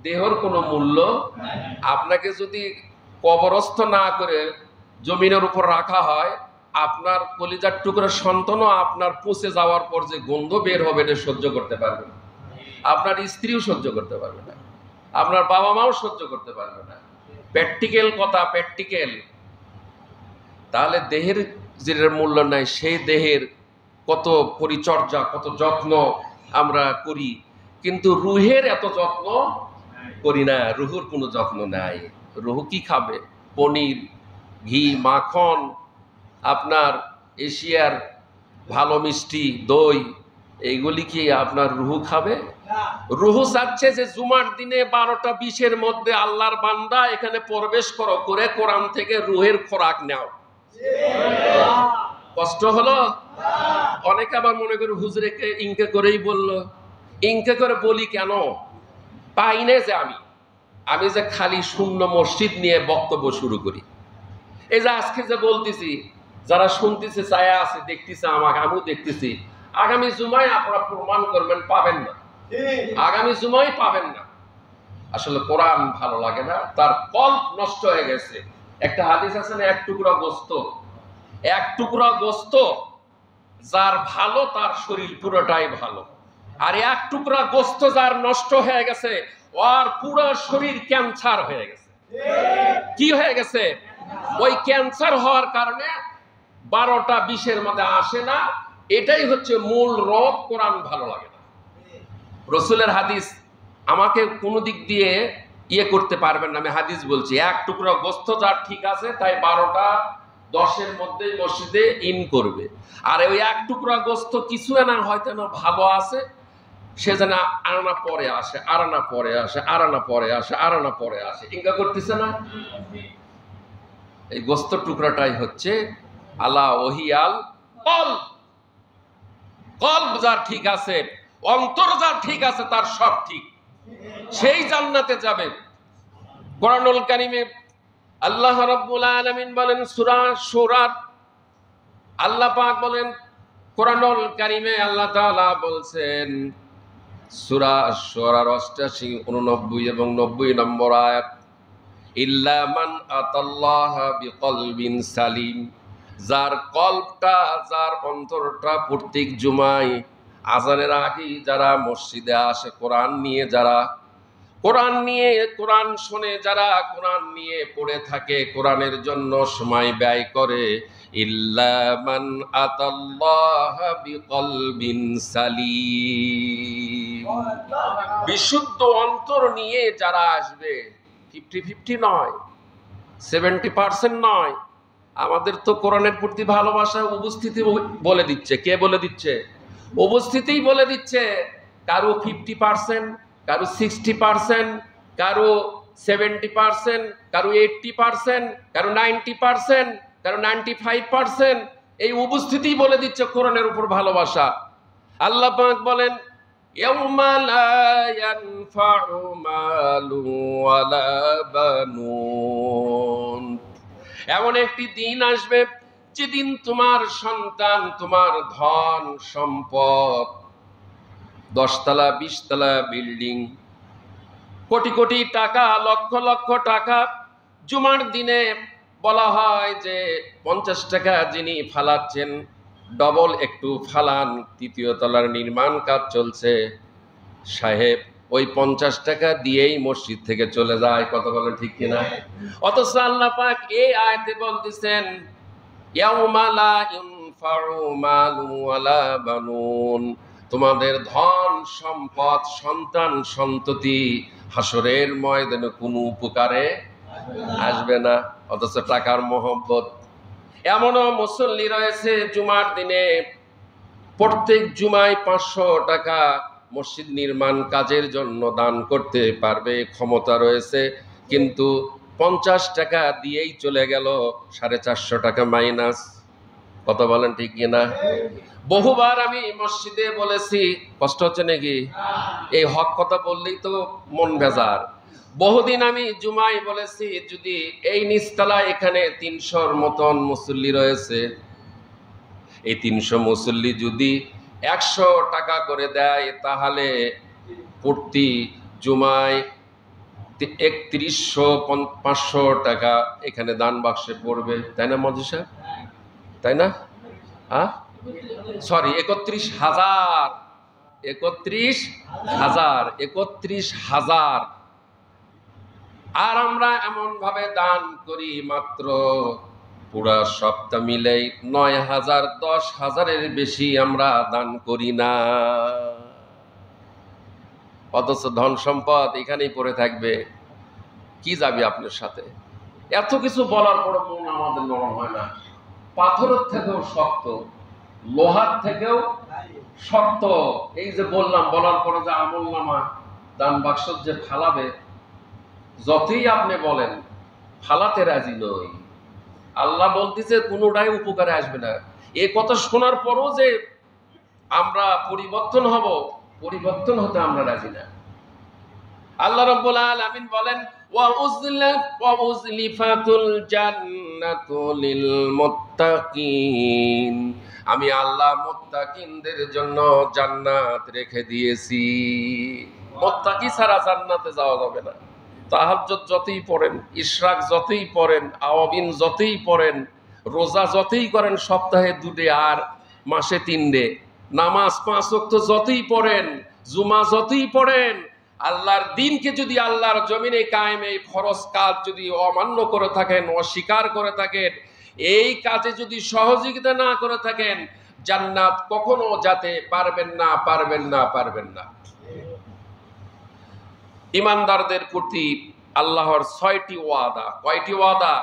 দেহর কোনো মূল্য। আপনাকে যদি কবরস্থ না করে জমিনের উপর রাখা হয়, আপনার কলিজার টুকরো সন্তানও আপনার পচে যাওয়ার পর যে গন্ধ বের হবে এটা সহ্য করতে পারবে না, আপনার স্ত্রীও সহ্য করতে পারবে না, আপনার বাবা মাও সহ্য করতে পারবে না। প্র্যাকটিক্যাল কথা, প্র্যাকটিক্যাল। তাহলে দেহের যেটার মূল্য নাই, সেই দেহের কত পরিচর্যা, কত যত্ন আমরা করি, কিন্তু রুহের এত যত্ন করি না। রুহুর কোনো যত্ন নাই। রুহু কি খাবে? পনির, ঘি, মাখন, আপনার এশিয়ার ভালো মিষ্টি, দই, এইগুলি কি আপনার রুহু খাবে? রুহু চাচ্ছে যে জুমার দিনে 12টা 20-এর মধ্যে আল্লাহর বান্দা এখানে প্রবেশ করো, করে কোরআন থেকে রুহের খোরাক নাও। কষ্ট হলো? অনেকে আবার মনে করে হুজুরকে ইনকে করেই বললো। ইনকে করে বলি কেন? পাই না যে আমি যে খালি শূন্য মসজিদ নিয়ে বক্তব্য শুরু করি। এই যে আজকে যে বলতেছি, যারা শুনতেছে চায়া আছে, দেখতেছে আমাকে, আমিও দেখতেছি, আগামী জুমায় আপনারা প্রমাণ করবেন পাবেন না, আগামী জুমায় পাবেন না। আসলে কোরআন ভালো লাগে না, তার কল্প নষ্ট হয়ে গেছে। একটা হাদিস আছে না, এক টুকরা গোস্ত যার ভালো, তার শরীর পুরোটাই ভালো। আর এক টুকরা গোস্ত যার নষ্ট হয়ে গেছে, ওর পুরো শরীর ক্যান্সার হয়ে গেছে। কি হয়ে গেছে? ওই ক্যান্সার হওয়ার কারণে 12টা 20-এর মধ্যে আসে না। এটাই হচ্ছে মূল রোগ, কোরআন ভালো লাগে না। রসুলের হাদিস, আমাকে কোনো দিক দিয়ে ইয়ে করতে পারবেন না, আমি হাদিস বলছি। এক টুকরা গোস্ত যার ঠিক আছে, তাই 12টা 10-এর মধ্যে মসজিদে ইন করবে। আর ওই এক টুকরা গোস্ত কিছু না হয়তো না ভালো আছে, সে যেন আনা পরে আসে, আরানা পরে আসে, আরানা পরে আসে, আরানা পরে আসে, ইঙ্গা করতেছে না। এই গোস্ত টুকরাটাই হচ্ছে আলা ওহিয়াল কলব। কলব যার ঠিক আছে, অন্তর যার ঠিক আছে, তার সব ঠিক, সেই জান্নাতে যাবে। কোরআনুল কারীমে আল্লাহ রাব্বুল আলামিন বলেন, সূরা শূরার আল্লাহ পাক বলেন, কোরআনুল কারীমে আল্লাহ তাআলা বলছেন, সূরা শূরার 88, 89 এবং 90 নম্বর আয়াত, ইল্লা মান আতাল্লাহা বিকলবিন সালিম। যার কলবটা, যার অন্তরটা প্রত্যেক জুমায় আজানের আগে যারা মসজিদে আসে, কোরআন নিয়ে যারা কোরআন শোনে, যারা কোরআন নিয়ে পড়ে থাকে, কোরআনের জন্য সময় ব্যয় করে, ইল্লা মান আতাল্লাহা বিকলবিন সালিম, বিশুদ্ধ অন্তর নিয়ে যারা আসবে, 50-50 নয়, 70% নয়। আমাদের তো কোরআনের প্রতি ভালোবাসা উপস্থিতি বলে দিচ্ছে। কে বলে দিচ্ছে? উপস্থিতিই বলে দিচ্ছে। কারো 50%, কারো 60%, কারো 70%, কারো 80%, কারো 90%, কারো 95%। এই উপস্থিতিই বলে দিচ্ছে কোরআনের উপর ভালোবাসা। আল্লাহ পাক বলেন, ইয়াউমা লা ইয়ানফাউ মালু ওয়ালা বানুন। এমন একটি দিন আসবে যেদিন তোমার সন্তান, তোমার ধন সম্পদ, 10 তলা 20 তলা বিল্ডিং, কোটি কোটি টাকা, লক্ষ লক্ষ টাকা, জুমার দিনে বলা হয় যে 50 টাকা যিনি ফালাচ্ছেন, ডবল একটু ফালান, 3য় তলার নির্মাণ কাজ চলছে, সাহেব ওই 50 টাকা দিয়েই মসজিদ থেকে চলে যায়। কথা বলেন ঠিক কিনা? অথচ আল্লাহ পাক এই আয়াতে বলতেছেন, ইয়াউমা লা ইনফাউ মালু ওয়ালা বানুন, তোমাদের ধন সম্পদ, সন্তান সন্ততি হাসরের ময়দানে কোনো উপকারে আসবে না। অথচ টাকার মহব্বত। এমনও মুসল্লি রয়েছে জুমার দিনে প্রত্যেক জুমায় 500 টাকা মসজিদ নির্মাণ কাজের জন্য দান করতে পারবে, ক্ষমতা রয়েছে, কিন্তু 50 টাকা দিয়েই চলে গেল, 450 টাকা মাইনাস। কথা বলেন ঠিক কিনা? বহুবার আমি মসজিদে বলেছি, কষ্ট হচ্ছে নাকি? এই হক কথা বললেই তো মন বেজার। বহুদিন আমি জুমায় বলেছি, যদি এই নিচতলা এখানে 300-র মতন মুসল্লি রয়েছে, এই 300 মুসল্লি যদি 100 টাকা করে দেয়, তাহলে প্রতি জুমায় 3100-500 টাকা এখানে দান বাক্সে পড়বে, তাই না মজি সাহেব? তাই না? সরি, 31,000। আর আমরা এমন ভাবে দান করি, মাত্র পুরা সপ্তাহ মিলেই 9,000, 10,000-এর বেশি আমরা দান করি না। অথচ ধন সম্পদ এখানেই পড়ে থাকবে, কি যাবে আপনার সাথে? এত কিছু বলার পর মন আমাদের নরম হয় না? পাথরের থেকেও শক্ত, লোহার থেকেও শক্ত। এই যে বললাম, বলার পরে যে আমল নামা দান বাক্স যে ফালাবে, যতই আপনি বলেন ফালাতে রাজি নই। আল্লাহ বলতেছে কোনোটাই উপকারে আসবে না। এই কথা শোনার পরও যে আমরা পরিবর্তন হব, পরিবর্তন হতে আমরা রাজি না। আল্লাহ রাব্বুল আলামিন বলেন, ওয়া উজলিফাতুল জান্নাতু লিল মুত্তাকিন, আমি আল্লাহ মুত্তাকিনদের জন্য জান্নাত রেখে দিয়েছি। মুত্তাকি ছাড়া জান্নাতে যাওয়া যাবে না। তাহাজ্জুদ যতই পড়েন, ইশরাক যতই পড়েন, আওয়াবিন যতই পড়েন, রোজা যতই করেন, সপ্তাহে 2 ডে আর মাসে 3 ডে, নামাজ 5 ওয়াক্ত যতই পড়েন, জুমা যতই পড়েন, আল্লাহর দিনকে যদি আল্লাহর জমিনে কায়েম, এই ফরজ কাজ যদি অমান্য করে থাকেন, অস্বীকার করে থাকেন, এই কাজে যদি সহযোগিতা না করে থাকেন, জান্নাত কখনো যেতে পারবেন না, পারবেন না, পারবেন না। ইমানদারদের প্রতি আল্লাহর 6টি ওয়াদা। কয়টি ওয়াদা?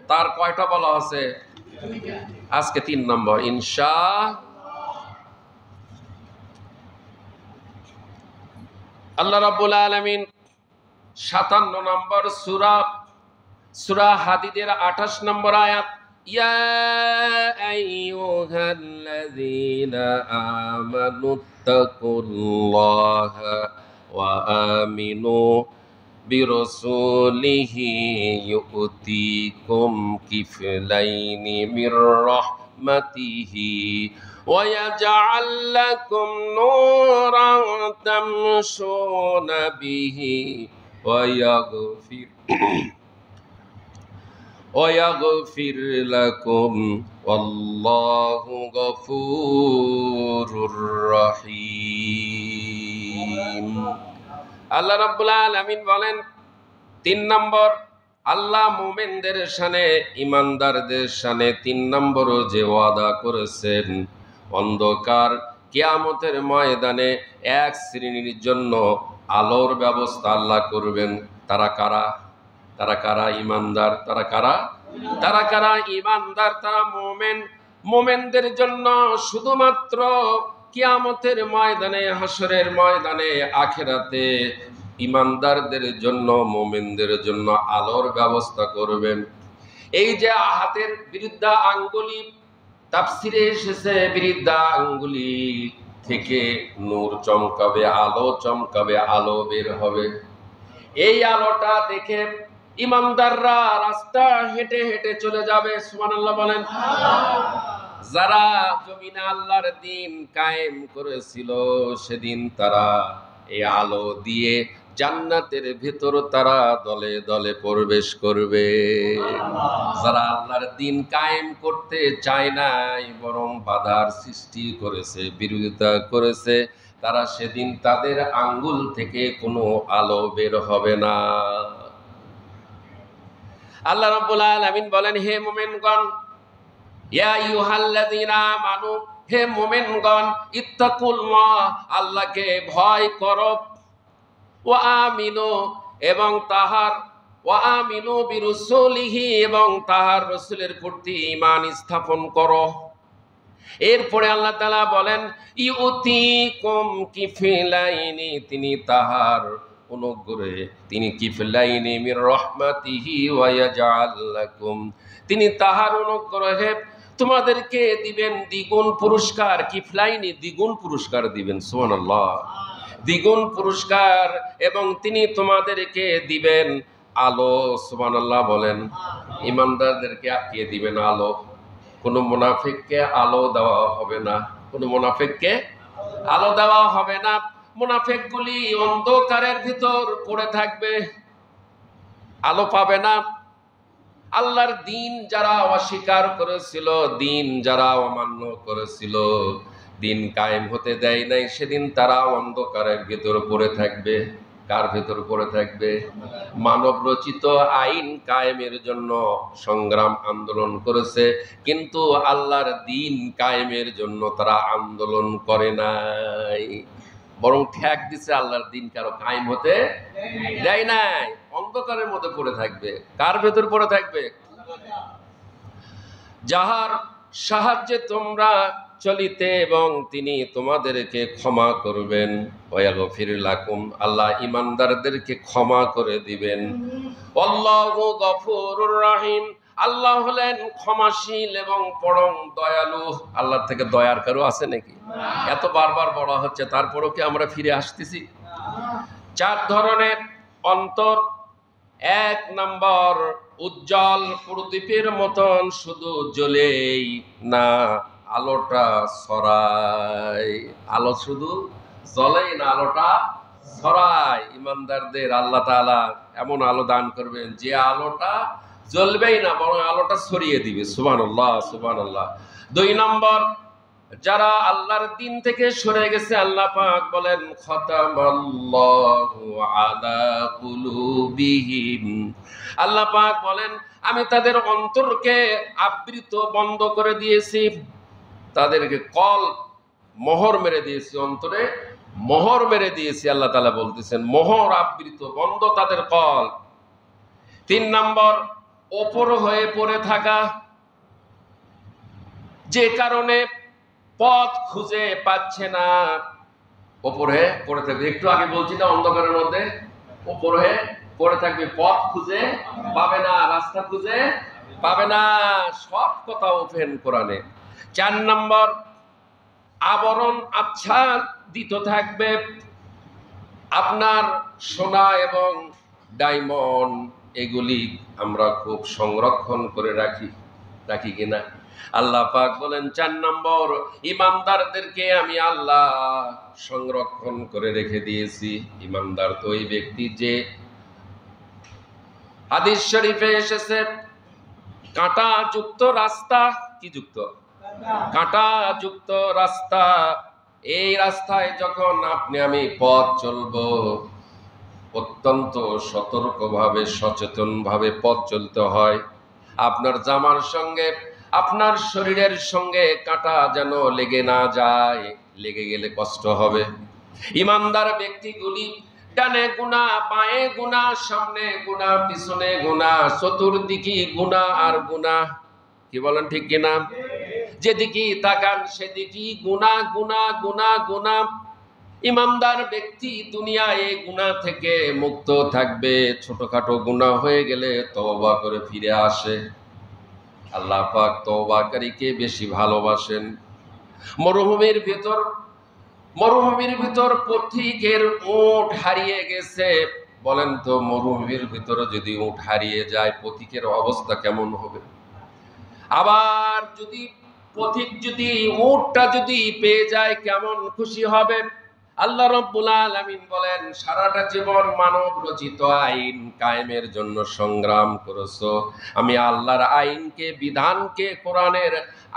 তার কয়টা বলা আছে? আজকে 3 নম্বর আল্লাহ রাব্বুল আলামিন 57 নম্বর সূরা হাদীদের 28 নম্বর আয়াত, ইয়া আইয়ুহাল্লাযীনা আমানুত্তাকুল্লাহা ওয়া আমিনু বিরাসূলিহি ইউতিকুম কিফলাইনি মির রাহমাতিহি ওয়া ইয়াজআল লাকুম নূরান তামশুনা বিহি ওয়া ইয়াগফির লাকুম ওয়াল্লাহু গফুরুর রহিম। আল্লাহ রাব্বুল আলামিন বলেন 3 নম্বর, আল্লাহ মুমিনদের শানে, ইমানদারদের শানে 3 নম্বর যে ওয়াদা করেছেন, অন্ধকার কিয়ামতের ময়দানে এক শ্রেণীর জন্য আলোর ব্যবস্থা আল্লাহ করবেন। তারা কারা? তারা কারা? ইমানদার। তারা কারা? তারা কারা? ইমানদার, তারা মুমিন। মুমিনদের জন্য শুধুমাত্র কিয়ামতের ময়দানে, হাসরের ময়দানে, আখিরাতে ইমানদারদের জন্য, মুমিনদের জন্য আলোর ব্যবস্থা করবেন। এই যে হাতের বিরুদ্ধা আঙ্গুলি, তাফসিরে এসেছে বিরুদ্ধা আঙ্গুলি থেকে নূর চমকাবে, আলো চমকাবে, আলো বের হবে। এই আলোটা দেখে ইমানদাররা রাস্তা হেঁটে হেঁটে চলে যাবে। সুবহানাল্লাহ বলেন। যারা জমিনে আল্লাহর দিন কায়েম করেছিল, সেদিন তারা এই আলো দিয়ে জান্নাতের ভিতর তারা দলে দলে প্রবেশ করবে। যারা আল্লাহর দিন কায়েম করতে চায় নাই, বরং বাধার সৃষ্টি করেছে, বিরোধিতা করেছে, তারা সেদিন তাদের আঙ্গুল থেকে কোনো আলো বের হবে না। আল্লাহ রাব্বুল আলামিন বলেন, হে মুমিনগণ, ইয়া আইয়ুহাল্লাযীনা আমানু, হে মুমিনগণ, ইত্তাকুল্লাহ, আল্লাহকে ভয় করো, ওয়া আমিনু, এবং তাহার, ওয়া আমিনু বিরাসূলিহি, এবং তাহার রাসূলের প্রতি ঈমান স্থাপন করো। এরপরে আল্লাহ তাআলা বলেন, ইউতিকুম কিফলাইনি, তিনি তাহার অনুগ্রহে, তিনি কিফলাইনি মির রাহমাতিহি ওয়া ইয়াজআল লাকুম, তিনি তাহার অনুগ্রহে তোমাদেরকে দিবেন দ্বিগুণ পুরস্কার। কিফলাইনি, দ্বিগুণ পুরস্কার দিবেন। সুবহানাল্লাহ, দ্বিগুণ পুরস্কার, এবং তিনি তোমাদেরকে দিবেন আলো। সুবহানাল্লাহ বলেন। ইমানদারদেরকে কে দিবেন? আলো। কোনো মুনাফিককে আলো দেওয়া হবে না, কোনো মুনাফিককে আলো দেওয়া হবে না। মুনাফিকগুলি অন্ধকারের ভিতর পড়ে থাকবে, আলো পাবে না। আল্লাহর দিন যারা অস্বীকার করেছিল, দিন যারা অমান্য করেছিল, দিন কায়েম হতে দেয় নাই, সেদিন তারা অন্ধকারের ভিতর পড়ে থাকবে। কার ভিতর পড়ে থাকবে? মানব রচিত আইন কায়েমের জন্য সংগ্রাম, আন্দোলন করেছে, কিন্তু আল্লাহর দিন কায়েমের জন্য তারা আন্দোলন করে নাই, বরং ঠেক দিছে। আল্লাহর দিন কারো কায়েম হতে দেয় নাই, অন্ধকারের মধ্যে পড়ে থাকবে। কার ভেতর পড়ে থাকবে? যাহার সাহায্যে তোমরা চলিতে, এবং তিনি তোমাদেরকে ক্ষমা করবেন। ওয়াগফির লাকুম, আল্লাহ ইমানদারদেরকে ক্ষমা করে দিবেন। আল্লাহু গফুরুর রহিম, আল্লাহ হলেন ক্ষমাশীল এবং পরম দয়ালু। আল্লাহর থেকে দয়ার কারো আছে নাকি? এত বারবার বলা হচ্ছে, তারপরও কি আমরা ফিরে আসতেছি? 4 ধরনের অন্তর। 1 নম্বর, উজ্জ্বল প্রদীপের মতন শুধু জ্বলেই না, আলোটা ছড়ায়। আলো শুধু জ্বলেই না, আলোটা ছড়ায়। ইমানদারদের আল্লাহ তাআলা এমন আলো দান করবেন যে আলোটা জ্বলবেই না, বরং আলোটা ছড়িয়ে দিবে। সুবহানাল্লাহ, সুবহানাল্লাহ। 2 নম্বর, যারা আল্লাহর দিন থেকে সরে গেছে আল্লাহ পাক বলেন খাতামাল্লাহু আলা কুলুবিহিম, আল্লাহ পাক বলেন আমি তাদের অন্তরকে আবৃত বন্ধ করে দিয়েছি, তাদেরকে কল মোহর মেরে দিয়েছি, অন্তরে মোহর মেরে দিয়েছি। আল্লাহ তাআলা বলতেছেন মোহর আবৃত বন্ধ তাদের কল। 3 নম্বর, ওপর হয়ে পড়ে থাকা, যে কারণে পথ খুঁজে পাচ্ছে না, ওপরে পড়ে থাকবে। একটু আগে বলছি না, অন্ধকারের মধ্যে ওপরে পড়ে থাকবে, পথ খুঁজে পাবে না, রাস্তা খুঁজে পাবে না, সব কথা ওপেন কোরআনে। 4 নম্বর, আবরণ আচ্ছাদিত থাকবে, আপনার সোনা এবং ডায়মন্ড এগুলি আমরা খুব সংরক্ষণ করে রাখি কিনা। আল্লাহ পাক বলেন 4 নম্বর, ইমানদারদেরকে আমি আল্লাহ সংরক্ষণ করে রেখে দিয়েছি। ইমানদার তো ওই ব্যক্তি যে, হাদিস শরীফে এসেছে কাঁটা যুক্ত রাস্তা, কি যুক্ত? কাঁটা যুক্ত রাস্তা, এই রাস্তায় যখন আপনি আমি পথ চলবো, অত্যন্ত সতর্কভাবে সচেতনভাবে পথ চলতে হয়। আপনার জামার সঙ্গে আপনার শরীরের সঙ্গে কাঁটা যেন লেগে না যায়, লেগে গেলে কষ্ট হবে। ইমানদার ব্যক্তিগুলি ডানে গুনাহ, বাঁয়ে গুনাহ, সামনে গুনাহ, পিছনে গুনাহ, চতুর্দিকে গুনাহ আর গুনাহ। কি বলেন ঠিক কিনা? যেদিকে তাকান সেদিকে গুনাহ গুনাহ গুনাহ গুনাহ। ইমানদার ব্যক্তি দুনিয়ায় এই গুনাহ থেকে মুক্ত থাকবে। ছোটখাটো গুনাহ হয়ে গেলে তওবা করে ফিরে আসে। আল্লাহ পাক তওবাকারীকে বেশি ভালোবাসেন। মরুভূমির ভিতর পথিকের উট হারিয়ে গেছে। বলেন তো, মরুভূমির ভিতরে যদি উট হারিয়ে যায় পথিকের অবস্থা কেমন হবে? আবার যদি পথিক যদি উটটা যদি পেয়ে যায় কেমন খুশি হবে। আল্লাহ রাব্বুল আলামিন বলেন সারাটা জীবন মানব রচিত আইন কায়েমের জন্য সংগ্রাম করেছো, আমি আল্লাহর আইনকে, বিধানকে, কোরআনের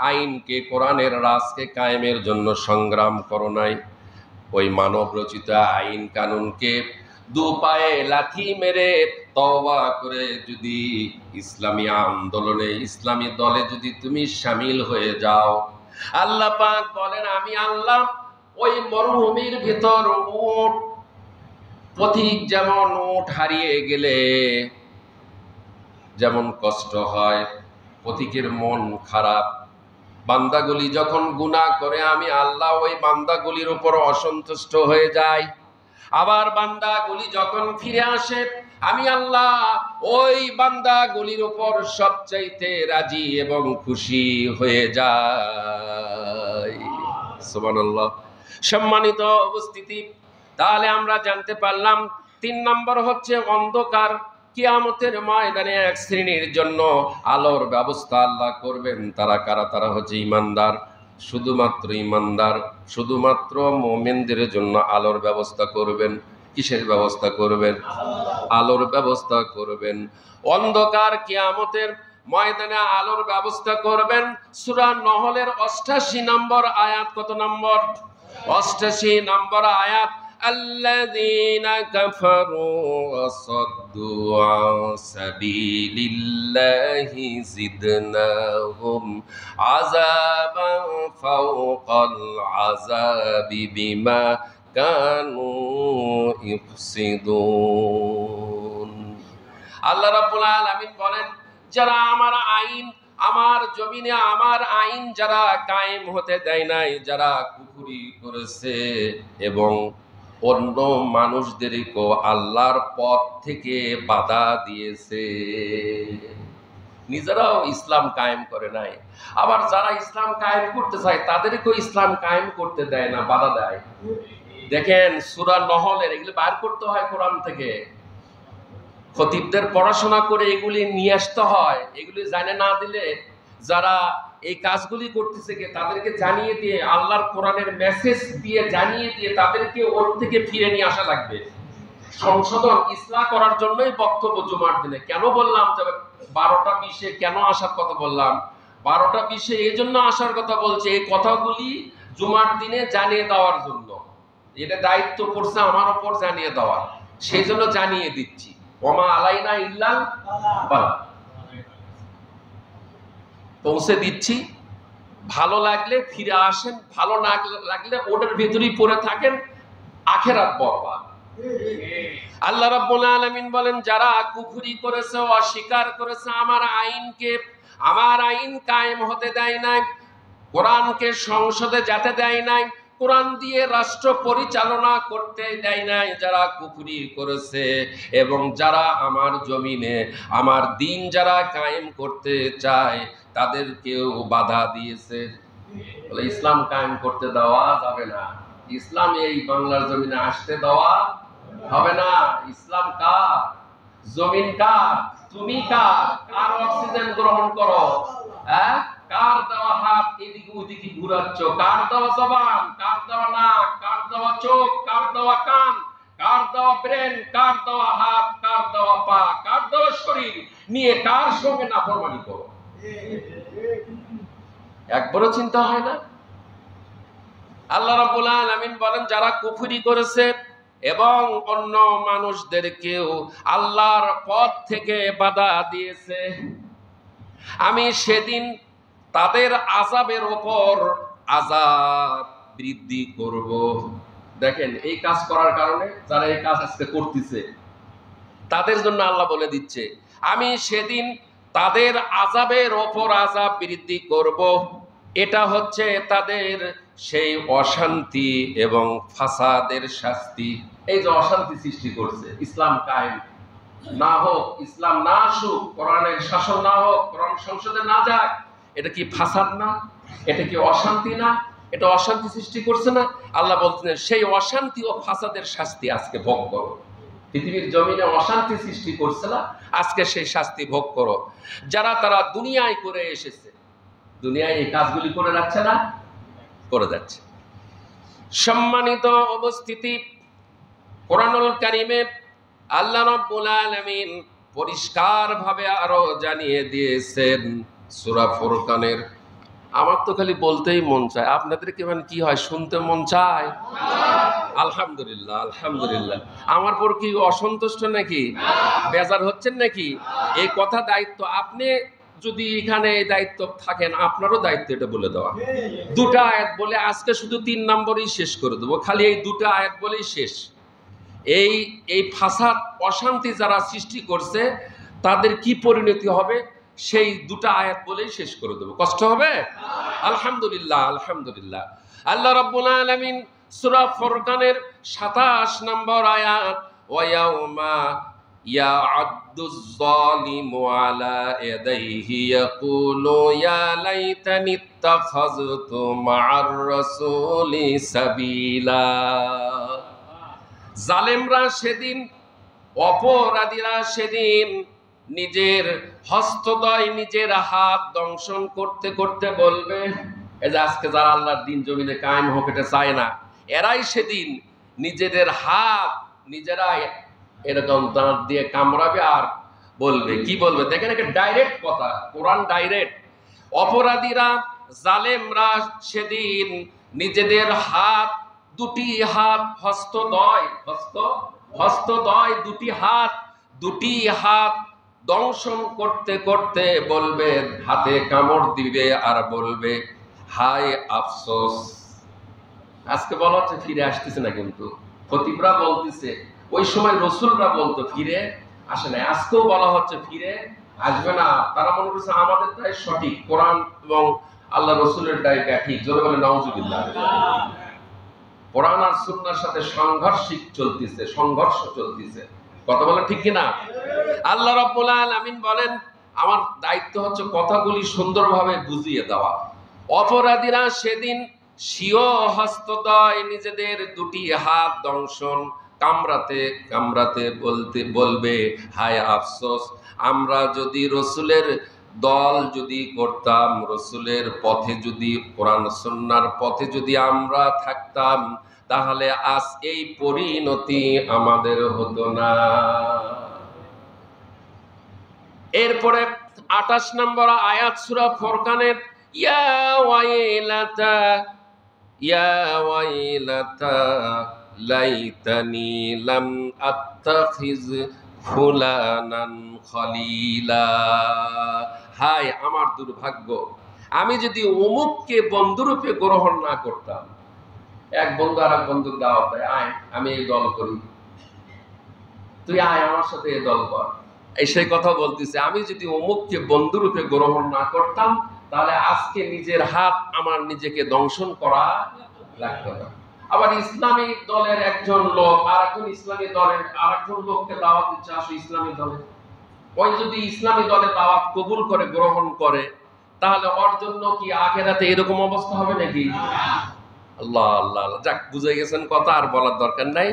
আইনকে, কোরআনের রাজকে কায়েমের জন্য সংগ্রাম করো নাই। ওই মানব রচিত আইন কানুনকে দু পায়ে লাথি মেরে তওবা করে যদি ইসলামী আন্দোলনে, ইসলামী দলে যদি তুমি শামিল হয়ে যাও, আল্লাহ পাক বলেন আমি আল্লাহ ওই মরুভূমির ভিতর উট, পথিক যেমন উট হারিয়ে গেলে যেমন কষ্ট হয়, পথিকের মন খারাপ, বান্দাগুলি যখন গুনাহ করে আমি আল্লাহ ওই বান্দাগুলির উপর অসন্তুষ্ট হয়ে যাই। আবার বান্দাগুলি যখন ফিরে আসে আমি আল্লাহ ওই বান্দাগুলির উপর সবচাইতে রাজি এবং খুশি হয়ে যাই। সুবহানাল্লাহ। সম্মানিত উপস্থিতি, তাহলে আমরা জানতে পারলাম 3 নম্বর হচ্ছে অন্ধকার। কিয়ামতের ময়দানে এক শ্রেণীর জন্য আলোর ব্যবস্থা আল্লাহ করবেন। তারা কারা? তারা হচ্ছে ইমানদার, শুধুমাত্র ইমানদার, শুধুমাত্র মুমিনদের জন্য আলোর ব্যবস্থা করবেন। কিসের ব্যবস্থা করবেন? আলোর ব্যবস্থা করবেন। অন্ধকার কিয়ামতের ময়দানে আলোর ব্যবস্থা করবেন। সূরা নহলের 88 নম্বর আয়াত। কত নম্বর? 88 নম্বর আয়াত। الذين كفروا وصدوا عن سبيل الله زدناهم عذابا فوق العذاب بما كانوا يفسدون। আল্লাহ রাব্বুল আলামিন বলেন যারা আমার আইন, আমার জমিনে আমার আইন যারা কায়েম হতে দেয় নাই, যারা কুফরি করেছে এবং অন্য মানুষদেরকেও আল্লাহর পথ থেকে বাধা দিয়েছে, নিজেরাও ইসলাম কায়েম করে নাই, আবার যারা ইসলাম কায়েম করতে চায় তাদেরকেও ইসলাম কায়েম করতে দেয় না, বাধা দেয়। দেখেন সূরা নহলের এগুলি বার করতে হয় কোরআন থেকে, খতিবদের পড়াশোনা করে এগুলি নিয়ে আসতে হয়। এগুলি জানে না দিলে যারা এই কাজগুলি করতেছে তাদেরকে জানিয়ে দিয়ে, আল্লাহর কোরআনের মেসেজ দিয়ে জানিয়ে দিয়ে তাদেরকে ওর থেকে ফিরে নিয়ে আসা লাগবে। সংশোধন ইসলাহ করার জন্যই বক্তব্য জুমার দিনে। কেন বললাম যে 12টা 20-এ কেন আসার কথা বললাম? 12টা 20-এ এই জন্য আসার কথা বলছে, এই কথাগুলি জুমার দিনে জানিয়ে দেওয়ার জন্য। এটা দায়িত্ব পড়ছে আমার ওপর জানিয়ে দেওয়া, সেই জন্য জানিয়ে দিচ্ছি। ওমা আলাইনা ইল্লাল বালাগ, পৌঁছে দিচ্ছি। ভালো লাগলে ফিরে আসেন, ভালো না লাগলে ওটার ভেতরেই পড়ে থাকেন, আখেরাত বরবাদ। আল্লাহ রাব্বুল আলামিন বলেন, যারা কুফরি করেছে, অস্বীকার করেছে আমার আইনকে, আমার আইন কায়েম হতে দেয় নাই, কোরআনকে সংসদে যেতে দেয় নাই, কোরআন দিয়ে রাষ্ট্র পরিচালনা করতে দেয় নাই, যারা কুফরি করেছে এবং যারা আমার জমিনে আমার দিন যারা কায়েম করতে চায় তাদেরকেও বাধা দিয়েছে। বলে ইসলাম কায়েম করতে দেওয়া যাবে না, ইসলাম এই বাংলার জমিনে আসতে দেওয়া হবে না। ইসলাম কার? জমিন কার? তুমি কার? কার অক্সিজেন গ্রহণ করো? হ্যাঁ, কার দেওয়া হাত এদিকে ওদিকে ঘুরাচ্ছ? কার দেওয়া জবান? কার দেওয়া নাক? কার দেওয়া চোখ? কার দেওয়া কান? কার দেওয়া ব্রেন? কার দেওয়া হাত? কার দেওয়া পা? কার দেওয়া শরীর নিয়ে কার সঙ্গে নাফরমানি করো? একবারও চিন্তা হয় না? আল্লাহ রাব্বুল আলামিন বলেন, যারা কুফরি করেছে এবং অন্য মানুষদেরকেও আল্লাহর পথ থেকে বাধা দিয়েছে, আমি সেদিন তাদের আযাবের উপর আযাব বৃদ্ধি করব। দেখেন, এই কাজ করার কারণে যারা এই কাজ আজকে করতেছে তাদের জন্য আল্লাহ বলে দিচ্ছে, আমি সেদিন তাদের আযাবের উপর আযাব বৃদ্ধি করব। এটা হচ্ছে তাদের সেই অশান্তি এবং ফাসাদের শাস্তি। এই যে অশান্তি সৃষ্টি করছে, ইসলাম কায়েম না হোক, ইসলাম না আসুক, কোরআনের শাসন না হোক, কোরআন সংসদে না যাক, এটা কি ফাসাদ না? এটা কি অশান্তি না? এটা অশান্তি সৃষ্টি করছে না? আল্লাহ বলছেন, সেই অশান্তি ও ফাসাদের শাস্তি আজকে ভোগ করো। পৃথিবীর জমিনে অশান্তি সৃষ্টি করছে না, আজকে সেই শাস্তি ভোগ করো। যারা তারা দুনিয়ায় করে এসেছে, দুনিয়ায় এই কাজগুলি করে যাচ্ছে না? করে যাচ্ছে। সম্মানিত উপস্থিতি, কোরআনুল কারীমে আল্লাহ রাব্বুল আলামিন পরিষ্কার ভাবে আরো জানিয়ে দিয়েছেন সূরা ফুরকানের। আমার তো খালি বলতেই মন চায়, আপনাদের কেমন কি হয়, শুনতে মন চায়? আলহামদুলিল্লাহ, আলহামদুলিল্লাহ। আমার পর কি অসন্তুষ্ট নাকি? বেজার হচ্ছেন নাকি? এই কথা দায়িত্ব, আপনি যদি এখানে এই দায়িত্ব থাকেন, আপনারও দায়িত্ব এটা বলে দেওয়া। দুটা আয়াত বলে আজকে শুধু 3 নম্বরই শেষ করে দেবো, খালি এই দুটা আয়াত বলেই শেষ। এই ফাসাদ অশান্তি যারা সৃষ্টি করছে তাদের কি পরিণতি হবে সেই দুটা আয়াত বলেই শেষ করে দেবো। কষ্ট হবে? আলহামদুলিল্লাহ, আলহামদুলিল্লাহ। আল্লাহ রাব্বুল আলামিন সূরা ফুরকানের 27 নম্বর আয়াত, ওয়ায়াউমা ইয়া'আদ্দুজ যালিমু আলা ইয়াদাইহি ইয়াকুলু ইয়া লাইতানি ইত্তাখাযতু মা'আর রাসূলি সাবিলা। জালেমরা সেদিন, অপরাধীরা সেদিন নিজের হস্তদ্বয়, নিজের হাত দংশন করতে করতে বলবে, এই যে আজকে যারা আল্লাহর দিন জমিনে কায়েম হোক এটা চায় না, এরাই সেদিন নিজেদের হাত নিজেরাই এরকম দাঁত দিয়ে কামড়াবে আর বলবে, কি বলবে দেখেন, একটা ডাইরেক্ট কথা, কোরআন ডাইরেক্ট। অপরাধীরা, জালেমরা সেদিন নিজেদের হাত, দুটি হাত, হস্তদ্বয় দুটি হাত দংশন করতে করতে বলবে, হাতে কামড় দিবে আর বলবে, হায় আফসোস। আজকে বলা হচ্ছে ফিরে আসতেছে না, কিন্তু খতিবরা বলতেছে, ওই সময় রাসূলরা বলতো ফিরে আসে না, আজকেও বলা হচ্ছে ফিরে আসবে না। তারা মনে করছে আমাদেরটাই সঠিক, কোরআন এবং আল্লাহ রাসূলেরটাই ঠিক। জোরে বলে নাউজুবিল্লাহ। কোরআন আর সুন্নাহর সাথে সংঘর্ষ চলতেছে। কথা বলে ঠিক কিনা? আল্লাহ রাব্বুল আলামিন বলেন, আমার দায়িত্ব হচ্ছে কথাগুলি সুন্দরভাবে বুঝিয়ে দেওয়া। অপরাধীরা সেদিন স্বীয় হস্তদ্বয়, নিজেদের দুটি হাত দংশন, কামড়াতে কামড়াতে বলবে, হায় আফসোস, আমরা যদি রসুলের দল যদি করতাম, রসুলের পথে যদি, কোরআন সুন্নাহর পথে যদি আমরা থাকতাম, তাহলে আজ এই পরিণতি আমাদের হতো না। এরপরে 28 নম্বর আয়াত সূরা ফুরকানের, ইয়া ওয়াইলাতা ইয়া ওয়াইলাতা লাইতানি লাম আত্তাখিজ ফুলানান খলিলা। হায় আমার দুর্ভাগ্য, আমি যদি অমুককে বন্ধুরূপে গ্রহণ না করতাম। এক বন্ধু আর এক বন্ধুর দাওয়াত দেয়, আয় আমি এই দল করি, তুই আয় আমার সাথে এই দল কর। এই সেই কথা বলতেছে, আমি যদি অমুককে বন্ধুরূপে গ্রহণ না করতাম তাহলে আজকে নিজের হাত আমার নিজেকে দংশন করা লাগতো না। আবার ইসলামী দলের একজন লোক আর একজন ইসলামী দলের আর একজন লোককে দাওয়াত দিচ্ছে, আসো ইসলামী দলে। ওই যদি ইসলামী দলে দাওয়াত কবুল করে গ্রহণ করে তাহলে ওর জন্য কি আখিরাতে এরকম অবস্থা হবে নাকি? আল্লাহ আল্লাহ, যাক বুঝে গেছেন কথা, আর বলার দরকার নাই।